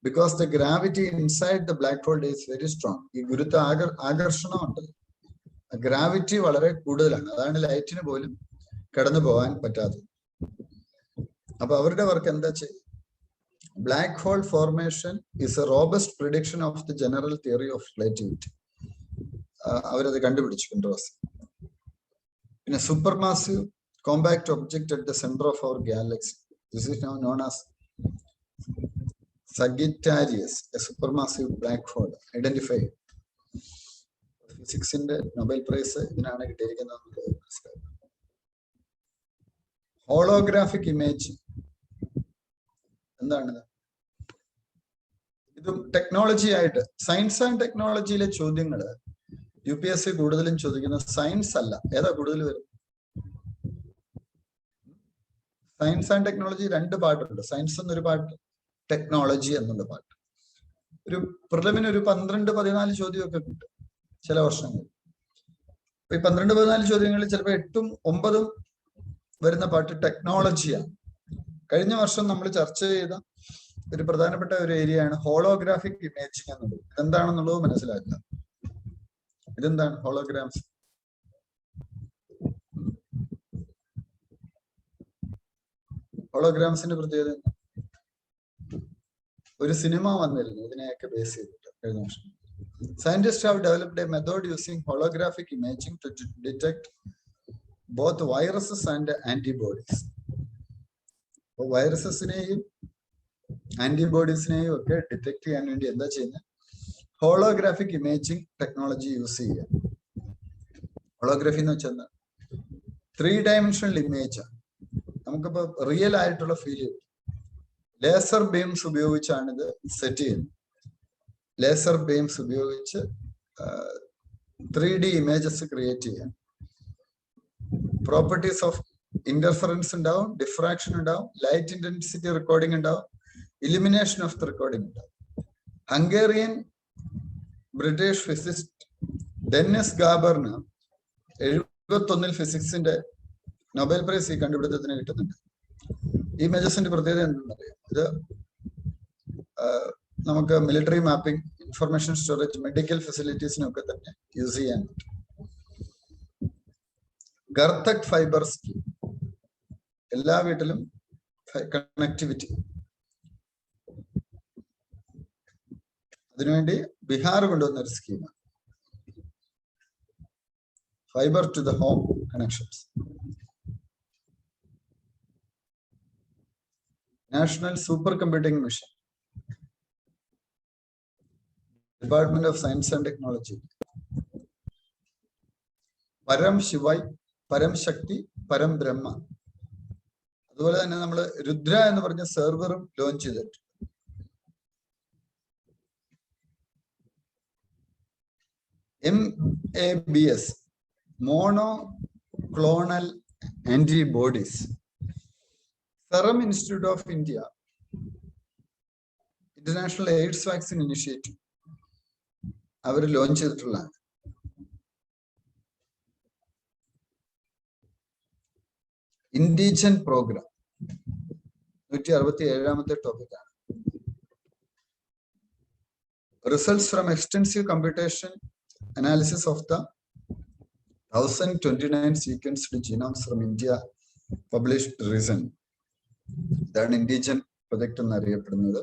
because the gravity inside the black hole is very strong. ഈ ഗുരുത്വ ആകർഷണം ഉണ്ട്. Gravity വളരെ കൂടുതലാണ്. അതാണ് ലൈറ്റിന് പോലും കടന്നു പോകാൻ പറ്റാത്തത്. അപ്പൊ അവരുടെ വർക്ക് എന്താ ചെയ്യും? Black hole formation is a robust prediction of the general theory of relativity. അവരത് കണ്ടുപിടിച്ചു കൊണ്ടുവന്നു. പിന്നെ super massive compact object at the centre of our galaxy. This is now known as Sagittarius, a super massive black hole identified. ഫിസിക്സിന്റെ Nobel prize ഇതിനാണ് കിട്ടിയിരിക്കുന്നത്. Holographic image എന്താണ്? ഇതും technology ആയിട്ട്, സയൻസ് ആൻഡ് ടെക്നോളജിയിലെ ചോദ്യങ്ങൾ UPSC കൂടുതലും ചോദിക്കുന്ന സയൻസ് അല്ല. ഏതാ കൂടുതൽ വരുന്നത്? സയൻസ് ആൻഡ് ടെക്നോളജി 2 പാട്ടുണ്ട്. സയൻസ് എന്നൊരു പാട്ട്, ടെക്നോളജി എന്നുള്ള പാട്ട്. ഒരു പ്രിലിമിന് ഒരു 12-14 ചോദ്യമൊക്കെ കിട്ടും ചില വർഷങ്ങളിൽ. ഈ 12-14 ചോദ്യങ്ങളിൽ ചിലപ്പോൾ 8ഉം 9ഉം വരുന്ന പാട്ട് ടെക്നോളജിയാണ്. കഴിഞ്ഞ വർഷം നമ്മൾ ചർച്ച ചെയ്ത ഒരു പ്രധാനപ്പെട്ട ഒരു ഏരിയയാണ് ഹോളോഗ്രാഫിക് ഇമേജിംഗ് എന്നുള്ളത്. ഇതെന്താണെന്നുള്ളത് മനസ്സിലാക്കുക. ഇതെന്താണ് ഹോളോഗ്രാംസ്? ഹോളോഗ്രാംസിന്റെ പ്രത്യേകത ഒരു സിനിമ വന്നിരുന്നു ഇതിനെയൊക്കെ ബേസ് ചെയ്തിട്ട് കഴിഞ്ഞ വർഷം. Scientists have developed a method using holographic imaging to detect both viruses and antibodies. വൈറസസിനെയും ആന്റിബോഡീസിനെയും ഒക്കെ ഡിറ്റക്ട് ചെയ്യാൻ വേണ്ടി എന്താ ചെയ്യുന്നത്? ഹോളോഗ്രാഫിക് ഇമേജിംഗ് ടെക്നോളജി യൂസ് ചെയ്യുക. ഹോളോഗ്രാഫി എന്ന് വെച്ചാൽ 3 ഡയമെൻഷണൽ ഇമേജ് നമുക്കിപ്പോ റിയൽ ആയിട്ടുള്ള ഫീൽ ചെയ്യും. ലേസർ ബീംസ് ഉപയോഗിച്ചാണ് ഇത് സെറ്റ് ചെയ്യുന്നത്. ലേസർ ബീംസ് ഉപയോഗിച്ച് 3D ഇമേജസ് ക്രിയേറ്റ് ചെയ്യാൻ. പ്രോപ്പർട്ടീസ് ഓഫ് ഇന്റർഫറൻസ് ഉണ്ടാവും, ഡിഫ്രാക്ഷൻ ഉണ്ടാവും, ലൈറ്റ് ഇന്റൻസിറ്റി റെക്കോർഡിംഗ് ഉണ്ടാവും, ഇലിമിനേഷൻ ഓഫ് ദ റെക്കോർഡിംഗ് ഉണ്ടാവും. ഹംഗേറിയൻ ബ്രിട്ടീഷ് ഫിസിസ്റ്റ് ഡെന്നിസ് ഗാബറിന് 71 ഫിസിക്സിന്റെ നൊബേൽ പ്രൈസ് ഈ കണ്ടുപിടുത്തത്തിന് കിട്ടുന്നുണ്ട്. ഈ ഇമേജസിന്റെ പ്രത്യേകത എന്താണെന്നറിയാം? ഇത് നമുക്ക് military mapping, information storage, medical ഫെസിലിറ്റീസിനൊക്കെ തന്നെ യൂസ് ചെയ്യാൻ പറ്റും. ഗർത്തക് ഫൈബർ സ്കീം, എല്ലാ വീട്ടിലും കണക്ടിവിറ്റി. അതിനുവേണ്ടി ബീഹാർ കൊണ്ടുവന്ന ഒരു സ്കീമാണ് fibre to the home connections. National super computing mission, department of science and technology. Param Shivay, പരം ശക്തി, പരം ബ്രഹ്മ. അതുപോലെ തന്നെ നമ്മൾ രുദ്ര എന്ന് പറഞ്ഞ സെർവറും ലോഞ്ച് ചെയ്തിട്ടുണ്ട്. MABS, monoclonal antibodies. Serum institute of India international AIDS vaccine initiative അവർ ലോഞ്ച് ചെയ്തിട്ടുള്ളതാണ്. ഇൻഡിജൻ പ്രോഗ്രാം 167ാമത്തെ ടോപ്പിക്കാണ്. Results from extensive computation analysis of the 1029 sequenced genomes from India published recent. ഇതാണ് ഇൻഡിജൻ പ്രൊജക്ട് എന്നറിയപ്പെടുന്നത്.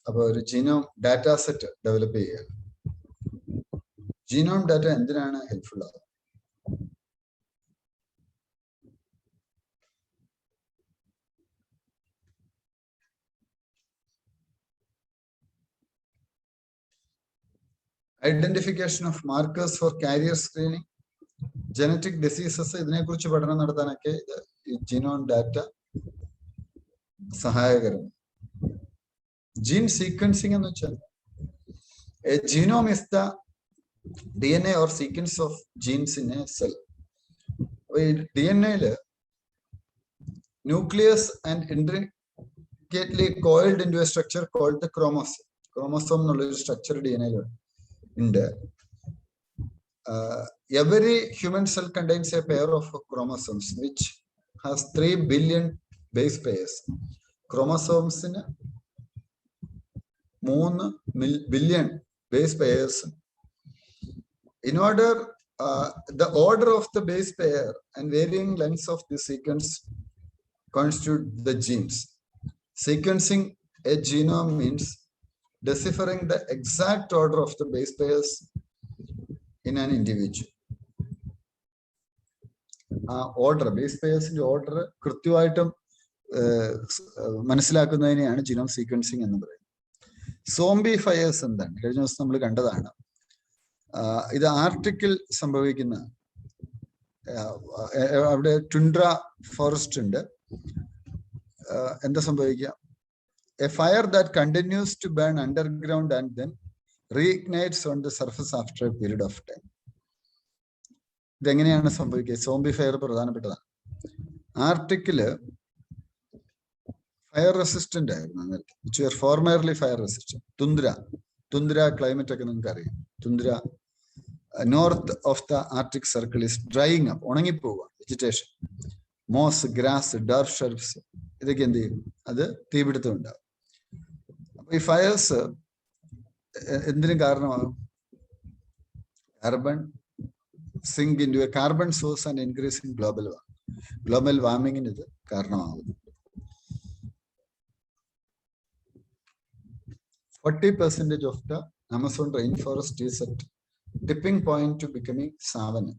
അപ്പൊ ഒരു ജീനോം ഡാറ്റ സെറ്റ് ഡെവലപ്പ് ചെയ്യുക. Genome data എന്തിനാണ് ഹെൽപ്ഫുൾ ആവുക? Identification of markers for carrier screening, genetic diseases, ഇതിനെക്കുറിച്ച് പഠനം നടത്താനൊക്കെ ഇത് ഈ ജീനോം ഡാറ്റ സഹായകരമാണ്. ജീൻ സീക്വൻസിംഗ് എന്ന് വെച്ചാൽ A genome is the DNA or sequence of genes in a cell. DNA nucleus and intricately coiled into a structure called the chromosome. Chromosome എന്നുള്ള ഒരു സ്ട്രക്ചർ DNA ഉണ്ട്. Every human cell contains a pair of chromosomes which has 3 billion base pairs. Chromosomes in 3 billion base pairs. In order, the order of the base pair and varying lengths of the sequence constitute the genes. Sequencing a genome means deciphering the exact order of the base pairs in an individual. Order, base pairs in order, കൃത്യമായിട്ടും മനസ്സിലാക്കുന്നതിനെയാണ് genome sequencing എന്ന് പറയുന്നത്. Zombie fires എന്താണ്? കഴിഞ്ഞ ദിവസം നമ്മൾ കണ്ടതാണ്. ഇത് ആർട്ടിക്കിൽ സംഭവിക്കുന്ന, അവിടെ ടുൻഡ്ര ഫോറസ്റ്റ് ഉണ്ട്. എന്താ സംഭവിക്കുക? a fire that continues to burn underground and then reignites on the surface after a period of time. ഇതെങ്ങനെയാണ് സംഭവിക്കുക? സോംബി ഫയർ പ്രധാനപ്പെട്ടതാണ്. ആർട്ടിക്കില് ഫയർ റെസിസ്റ്റന്റ് ആയിരുന്നു നേരത്തെ, which were formerly fire resistant. Tundra climate ഒക്കെ നിങ്ങൾക്ക് അറിയാം. Tundra north of the Arctic circle is drying up, ഉണങ്ങിപ്പോവുക vegetation. Moss, grass, dark shrubs ഇതൊക്കെ എന്ത് ചെയ്യും? അത് തീപിടുത്തം ഉണ്ടാവും. അപ്പൊ ഈ ഫയേഴ്സ് എന്തിനും കാരണമാകും? Carbon sink into a carbon source and increase in global വാർമിങ്ങിന് ഇത് കാരണമാകുന്നു. 40% of the Amazon rainforest is at tipping point to becoming savanna.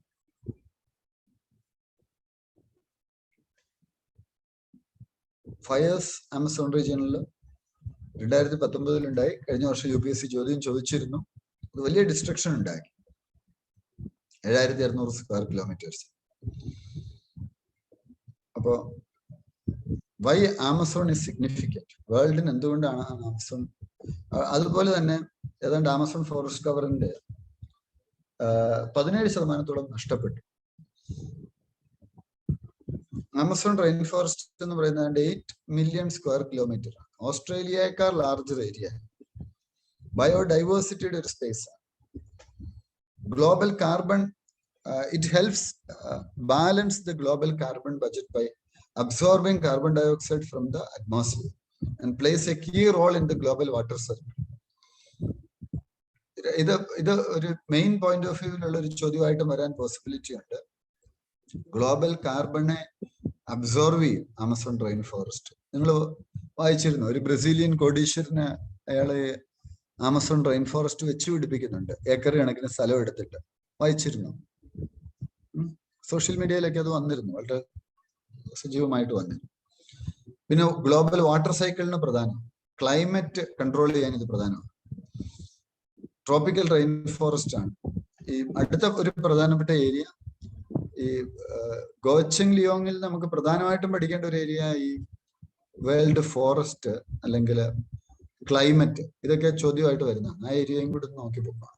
Fires Amazon റീജിയനിൽ 2019 ഉണ്ടായി. കഴിഞ്ഞ വർഷം UPSC ചോദ്യം ചോദിച്ചിരുന്നു. അത് വലിയ ഡിസ്ട്രക്ഷൻ ഉണ്ടാക്കി. 7600 സ്ക്വയർ കിലോമീറ്റേഴ്സ്. അപ്പോ വൈ ആമസോൺ ഇസ് സിഗ്നിഫിക്കന്റ്? വേൾഡിന് എന്തുകൊണ്ടാണ് ആമസോൺ? അതുപോലെ തന്നെ ഏതാണ്ട് ആമസോൺ ഫോറസ്റ്റ് കവറിന്റെ 17% നഷ്ടപ്പെട്ടു. ആമസോൺ റെയിൻ ഫോറസ്റ്റ് എന്ന് പറയുന്നത് 8 മില്യൺ സ്ക്വയർ കിലോമീറ്റർ ആണ്. ഓസ്ട്രേലിയയേക്കാൾ ലാർജർ ഏരിയ. ബയോഡൈവേഴ്സിറ്റിയുടെ ഒരു സ്പേസ് ആണ്. Global carbon, it helps balance the global carbon budget by absorbing carbon dioxide from the atmosphere and plays a key role in the global water cycle. ഇത് ഒരു main point of വ്യൂവിലുള്ള ഒരു ചോദ്യമായിട്ട് വരാൻ possibility ഉണ്ട്. Global കാർബണെ absorb ചെയ്യും Amazon rain forest. നിങ്ങൾ വായിച്ചിരുന്നു, ഒരു Brazilian കോടീശ്വരന് അയാള് ആമസോൺ റെയിൻ ഫോറസ്റ്റ് വെച്ച് പിടിപ്പിക്കുന്നുണ്ട്, ഏക്കർ കണക്കിന് സ്ഥലം എടുത്തിട്ട്. വായിച്ചിരുന്നു, സോഷ്യൽ മീഡിയയിലൊക്കെ അത് വന്നിരുന്നു, വളരെ സജീവമായിട്ട് വന്നിരുന്നു. പിന്നെ ഗ്ലോബൽ വാട്ടർ സൈക്കിളിന് പ്രധാനം, ക്ലൈമറ്റ് കൺട്രോൾ ചെയ്യാൻ ഇത് പ്രധാനമാണ്. ട്രോപ്പിക്കൽ റെയിൻ ഫോറസ്റ്റ് ആണ്. ഈ അടുത്ത ഒരു പ്രധാനപ്പെട്ട ഏരിയ ഈ ഗോച്ചങ് ലിയോങ്ങിൽ നമുക്ക് പ്രധാനമായിട്ടും പഠിക്കേണ്ട ഒരു ഏരിയ ഈ വേൾഡ് ഫോറസ്റ്റ് അല്ലെങ്കിൽ ക്ലൈമറ്റ്, ഇതൊക്കെ ചോദ്യമായിട്ട് വരുന്നതാണ്. ആ ഏരിയയും കൂടി നോക്കി പോകാം.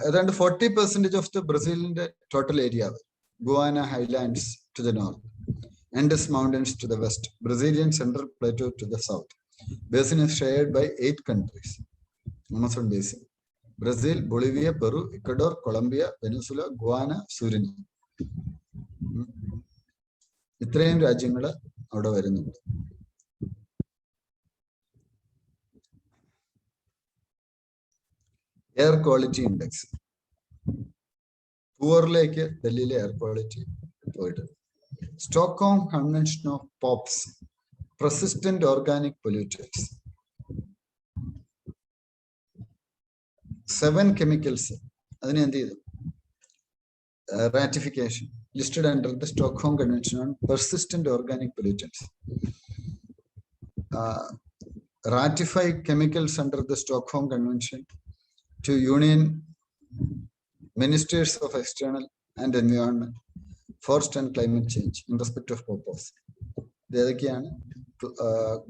ഏതാണ്ട് 40% ഓഫ് ദ ബ്രസീലിന്റെ total area. Guiana highlands to the north, Andes Mountains to the west, Brazilian Central Plateau to the south. Basin is shared by 8 countries. Amazon Basin: Brazil, Bolivia, Peru, Ecuador, Colombia, Venezuela, Guyana, Suriname. ഇത്രയും രാജ്യങ്ങൾ അവിടെ വരുന്നുണ്ട്. Air quality index, പൂവറിലേക്ക് ഡൽഹിയിലെ air quality പോയിട്ടുണ്ട്. Stockholm convention of pops, persistent organic pollutants. 7 chemicals അതിനെ എന്ത് ചെയ്തു? Ratification listed under the Stockholm Convention on persistent organic pollutants. Ratify chemicals under the Stockholm Convention to Union Ministers of External and Environment, Forest and Climate Change in respect of purpose. ഏതൊക്കെയാണ്?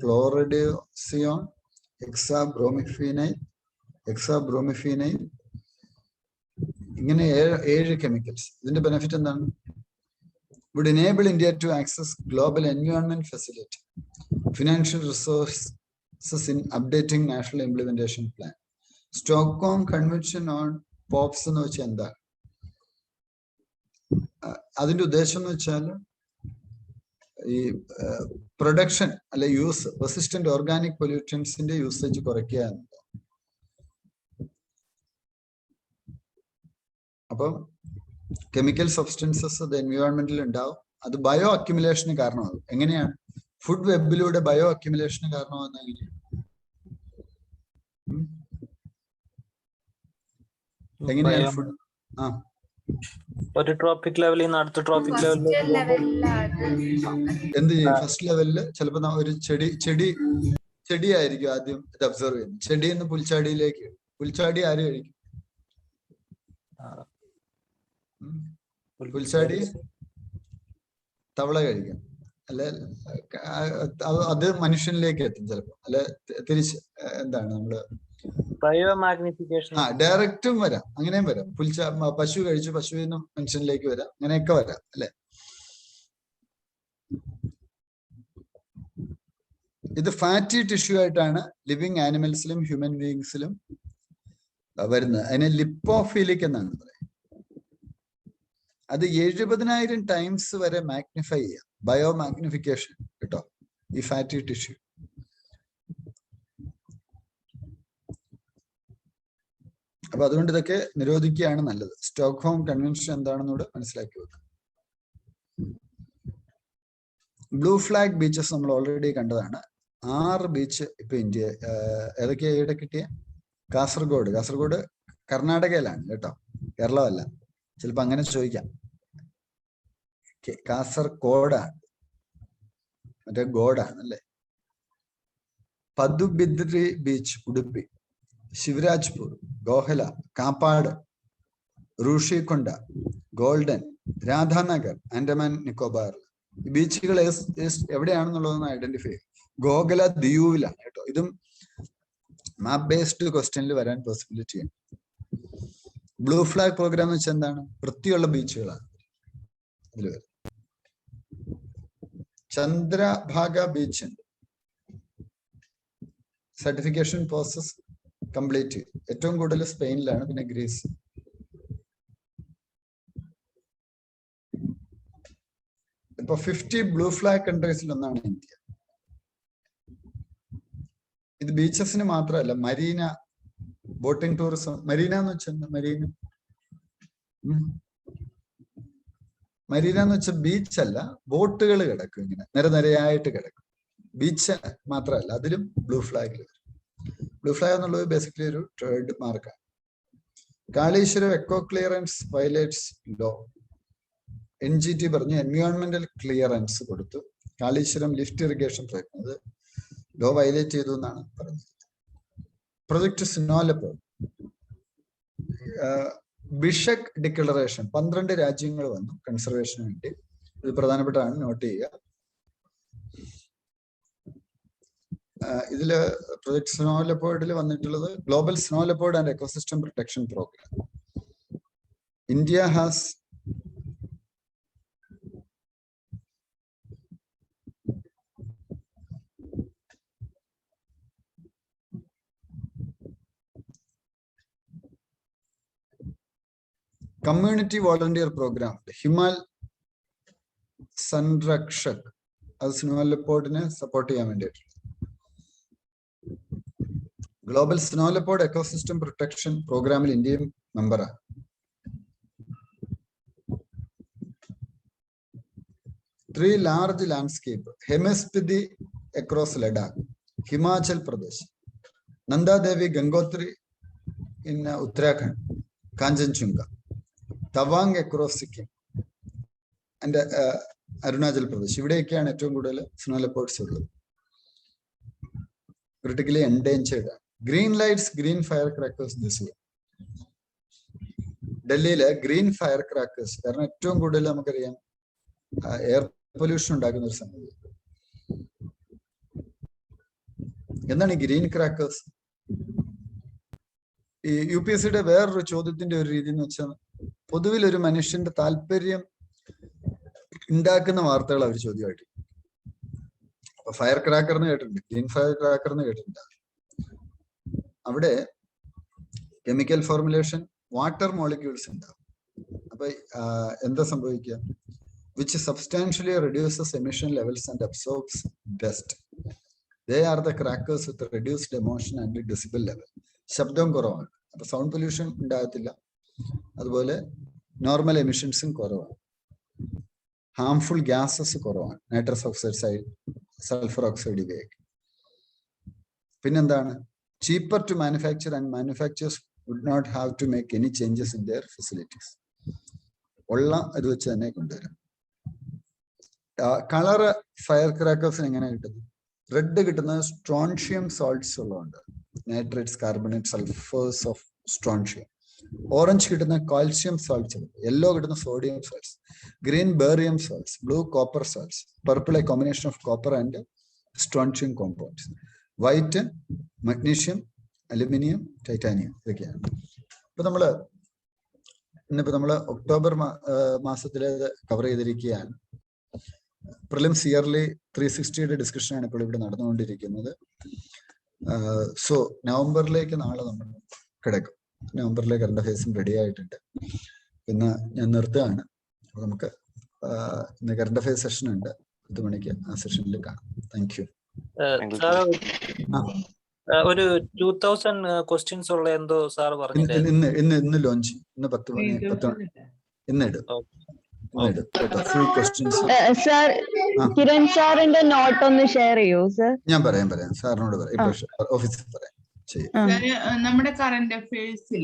ക്ലോറിഡിയോസിയോൺ, എക്സാബ്രോമിഫീനൈൽ, ഇങ്ങനെ 7 chemicals. ഇതിന്റെ benefit എന്താണ്? Would enable India to access global environment facility, financial resources in updating national implementation plan. Stockholm Convention on POPs എന്ന് വെച്ചാൽ എന്താ? അതിന്റെ ഉദ്ദേശം എന്ന് വെച്ചാൽ ഈ പ്രൊഡക്ഷൻ അല്ലെ യൂസ്, റെസിസ്റ്റന്റ് ഓർഗാനിക് പൊല്യൂട്ടൻസിന്റെ യൂസേജ് കുറയ്ക്കുക എന്നത്. അപ്പം കെമിക്കൽ സബ്സ്റ്റൻസസ് അത് എൻവയോൺമെന്റിൽ ഉണ്ടാവും. അത് ബയോ അക്യുമുലേഷന് കാരണമാകും. എങ്ങനെയാണ്? ഫുഡ് വെബിലൂടെ ബയോ അക്യുമുലേഷന് കാരണമാകുന്ന എങ്ങനെയാണ്? ഫുഡ് ഒരു ട്രോപ്പിക് ലെവലിൽ നിന്ന് അടുത്ത ട്രോപ്പിക് ലെവലിൽ എന്ത് ചെയ്യും? ഫസ്റ്റ് ലെവലില് ചിലപ്പോ ഒരു ചെടിയായിരിക്കും ആദ്യം ഇത് അബ്സർവ് ചെയ്യുന്നത്. ചെടിയിൽ നിന്ന് പുൽച്ചാടിയിലേക്ക്. പുൽച്ചാടി ആര് കഴിക്കും? പുൽച്ചാടി തവള കഴിക്കാം, അല്ലെ അത് മനുഷ്യനിലേക്ക് എത്തും ചിലപ്പോൾ, അല്ലെ തിരിച്ച് എന്താണ് നമ്മള് ബയോമാഗ്നിഫിക്കേഷൻ ഡയറക്റ്റും വരാം, അങ്ങനെയും വരാം. പശു കഴിച്ചു, പശുവിൽ നിന്നും മനുഷ്യനിലേക്ക് വരാം, അങ്ങനെയൊക്കെ വരാം അല്ലെ. ഇത് ഫാറ്റി ടിഷ്യൂ ആയിട്ടാണ് ലിവിങ് ആനിമൽസിലും ഹ്യൂമൻ ബീയിങ്സിലും വരുന്നത്. അതിനെ ലിപ്പോഫീലിക് എന്നാണ് പറയുന്നത്. അത് 70,000 ടൈംസ് വരെ മാഗ്നിഫൈ ചെയ്യാം, ബയോമാഗ്നിഫിക്കേഷൻ കേട്ടോ, ഈ ഫാറ്റി ടിഷ്യൂ. അപ്പൊ അതുകൊണ്ട് ഇതൊക്കെ നിരോധിക്കുകയാണ് നല്ലത്. സ്റ്റോക്ക്ഹോം കൺവെൻഷൻ എന്താണെന്നൂടെ മനസ്സിലാക്കി വെക്കുക. ബ്ലൂ ഫ്ലാഗ് ബീച്ചസ് നമ്മൾ ഓൾറെഡി കണ്ടതാണ്. 6 ബീച്ച് ഇപ്പൊ ഇന്ത്യ, ഏതൊക്കെയാ ഇവിടെ കിട്ടിയ? കാസർഗോഡ് കർണാടകയിലാണ് കേട്ടോ, കേരളമല്ല. ചിലപ്പോ അങ്ങനെ ചോദിക്കാം. കാസർഗോഡാണ്, മറ്റേ ഗോഡാണ് അല്ലെ. പദുബിദ്രി ബീച്ച് ഉടുപ്പി, ശിവരാജ്പൂർ, ഗോഹല, കാപ്പാട്, ഋഷികൊണ്ട, ഗോൾഡൻ, രാധാനഗർ, ആൻഡമാൻ നിക്കോബാർ. ഈ ബീച്ചുകൾ എവിടെയാണെന്നുള്ളതൊന്ന് ഐഡന്റിഫൈ ചെയ്യും. ഗോഖല ദിയുവിലാണ് കേട്ടോ. ഇതും മാപ്പ് ബേസ്ഡ് ക്വസ്റ്റ്യനിൽ വരാൻ പോസിബിലിറ്റി ഉണ്ട്. ബ്ലൂ ഫ്ലാഗ് പ്രോഗ്രാം എന്ന് വെച്ചാൽ എന്താണ്? വൃത്തിയുള്ള ബീച്ചുകളാണ് ഇതിൽ വരുന്നത്. ചന്ദ്രഭാഗ ബീച്ച് ഉണ്ട്, സർട്ടിഫിക്കേഷൻ പ്രോസസ് കംപ്ലീറ്റ്. ഏറ്റവും കൂടുതൽ സ്പെയിനിലാണ്, പിന്നെ ഗ്രീസ്. ഇപ്പൊ 50 ബ്ലൂ ഫ്ലാഗ് കൺട്രീസിൽ ഒന്നാണ് ഇന്ത്യ. ഇത് ബീച്ചസിന് മാത്രമല്ല, മരീന, ബോട്ടിംഗ് ടൂറിസം. മരീന എന്ന് വെച്ചാൽ മരീന എന്ന് വെച്ചാൽ ബീച്ചല്ല, ബോട്ടുകൾ കിടക്കും ഇങ്ങനെ നിരനിരയായിട്ട് കിടക്കും. ബീച്ച് മാത്രമല്ല, അതിലും ബ്ലൂ ഫ്ലാഗിൽ വരും. ബ്ലൂ ഫ്ലാഗ് എന്നുള്ളത് ബേസിക്കലി ഒരു ട്രേഡ് മാർക്കാണ്. Kaleshwaram eco clearance violates law. NGT പറഞ്ഞു എൻവയോൺമെന്റൽ ക്ലിയറൻസ് കൊടുത്തു. കാളീശ്വരം ലിഫ്റ്റ് ഇറിഗേഷൻ പ്രൊജക്ട് അത് ലോ വയലേറ്റ് ചെയ്തു എന്നാണ് പറഞ്ഞത്. പ്രൊജക്ട് സ്നോലെപ്പോ ബിഷക് ഡിക്ലറേഷൻ 12 രാജ്യങ്ങൾ വന്നു കൺസർവേഷന് വേണ്ടി. ഇത് പ്രധാനപ്പെട്ടതാണ്, നോട്ട് ചെയ്യുക. ഇതില് പ്രൊജക്ട് സ്നോ ലെപ്പേർഡിൽ വന്നിട്ടുള്ളത് global snow leopard and ecosystem protection programme. India has community volunteer programme ഹിമാൽ സൻരക്ഷക്. അത് സ്നോ ലെപ്പേർഡിനെ സപ്പോർട്ട് ചെയ്യാൻ വേണ്ടിയിട്ട്. Global snow leopard ecosystem protection പ്രോഗ്രാമിൽ ഇന്ത്യയും മെമ്പറാണ്. Three large landscape ഹെമിസ്പിതി across Ladakh, Himachal Pradesh, Nandadevi Gangotri in Uttarakhand, കാഞ്ചൻചുങ്ക, Tawang across Sikkim and Arunachal Pradesh. ഇവിടെയൊക്കെയാണ് ഏറ്റവും കൂടുതൽ സ്നോ ലെപ്പേർഡ്സ് ഉള്ളത്. ക്രിട്ടിക്കലി എൻഡേഞ്ചേർഡ് ആണ്. Green lights green fire crackers this year. ഡൽഹിയിലെ ഗ്രീൻ ഫയർ ക്രാക്കേഴ്സ്, കാരണം ഏറ്റവും കൂടുതൽ നമുക്കറിയാം എയർ പൊല്യൂഷൻ ഉണ്ടാക്കുന്ന ഒരു സംഗതി. എന്താണ് ഈ ഗ്രീൻ ക്രാക്കേഴ്സ്? ഈ UPSCയുടെ വേറൊരു ചോദ്യത്തിന്റെ ഒരു രീതി എന്ന് വെച്ചാൽ പൊതുവിൽ ഒരു മനുഷ്യന്റെ താല്പര്യം ഉണ്ടാക്കുന്ന വാർത്തകൾ അവർ ചോദ്യമായിട്ട്. അപ്പൊ ഫയർ ക്രാക്കർ എന്ന് കേട്ടിട്ടുണ്ട്, ഗ്രീൻ ഫയർ ക്രാക്കർ എന്ന് കേട്ടിട്ടുണ്ട്. അവിടെ കെമിക്കൽ ഫോർമുലേഷൻ, വാട്ടർ മോളിക്യൂൾസ് ഉണ്ടാവും. അപ്പൊ എന്താ സംഭവിക്കുക? Which substantially reduces emission levels and absorbs dust. They are the crackers with reduced emotion and decibel level. ശബ്ദം കുറവാണ്, അപ്പൊ സൗണ്ട് പൊല്യൂഷൻ ഉണ്ടാകത്തില്ല. അതുപോലെ നോർമൽ എമിഷൻസും കുറവാണ്. ഹാംഫുൾ ഗ്യാസസ് കുറവാണ്, നൈട്രസ് ഓക്സൈഡ്, സൾഫർ ഓക്സൈഡ് ഇവയൊക്കെ. പിന്നെന്താണ്? cheaper to manufacture and manufacturers would not have to make any changes in their facilities. ഉള്ള അത് വെച്ച് തന്നെ കൊണ്ടുവരാം. കളർ ഫയർ ക്രാക്കേഴ്സിന് എങ്ങനെ കിട്ടുന്നത്? റെഡ് കിട്ടുന്നത് സ്ട്രോൺഷ്യം സോൾട്ട്സ് ഉള്ളതുകൊണ്ട്, nitrates, carbonate, sulphurs of strontium. Orange കിട്ടുന്ന കാൽഷ്യം സാൾട്ട്സ്, യെല്ലോ കിട്ടുന്ന sodium salts, green barium salts, blue copper salts, purple a combination of copper and strontium compounds, white magnesium, aluminium, titanium, ഇതൊക്കെയാണ്. ഇപ്പൊ നമ്മള് October മാസത്തില് cover ചെയ്തിരിക്കുകയാണ്. Prelims yearly 360 ഡിസ്കഷനാണ് ഇപ്പോൾ ഇവിടെ നടന്നുകൊണ്ടിരിക്കുന്നത്. സോ നവംബറിലേക്ക് നാളെ നമ്മൾ കിടക്കും. നവംബറിലെ കറണ്ട് അഫയേഴ്സും റെഡി ആയിട്ടുണ്ട്. പിന്നെ ഞാൻ നിർത്തുകയാണ്. അപ്പൊ നമുക്ക് ഇന്ന് കറണ്ട് അഫയേഴ്സ് സെഷൻ ഉണ്ട്, 10 മണിക്ക്. ആ സെഷനിൽ കാണാം. Thank you. ഒരു 2000 ക്വസ്റ്റ്യൻസ് ഉള്ള എന്തോ സാർ പറഞ്ഞില്ലേ? ഇന്ന് ലോഞ്ച്, ഇന്ന് 10 മണി ഇന്ന് ഇടും. Full questions. സാർ കിരൺ സാറിന്റെ നോട്ട് ഒന്ന് ഷെയർ ചെയ്യൂ സർ. ഞാൻ പറയാം സാറിനോട് പറയാം. ഓഫീസിൽ പറയാം. നമ്മുടെ കറന്റ് അഫയേഴ്സിൽ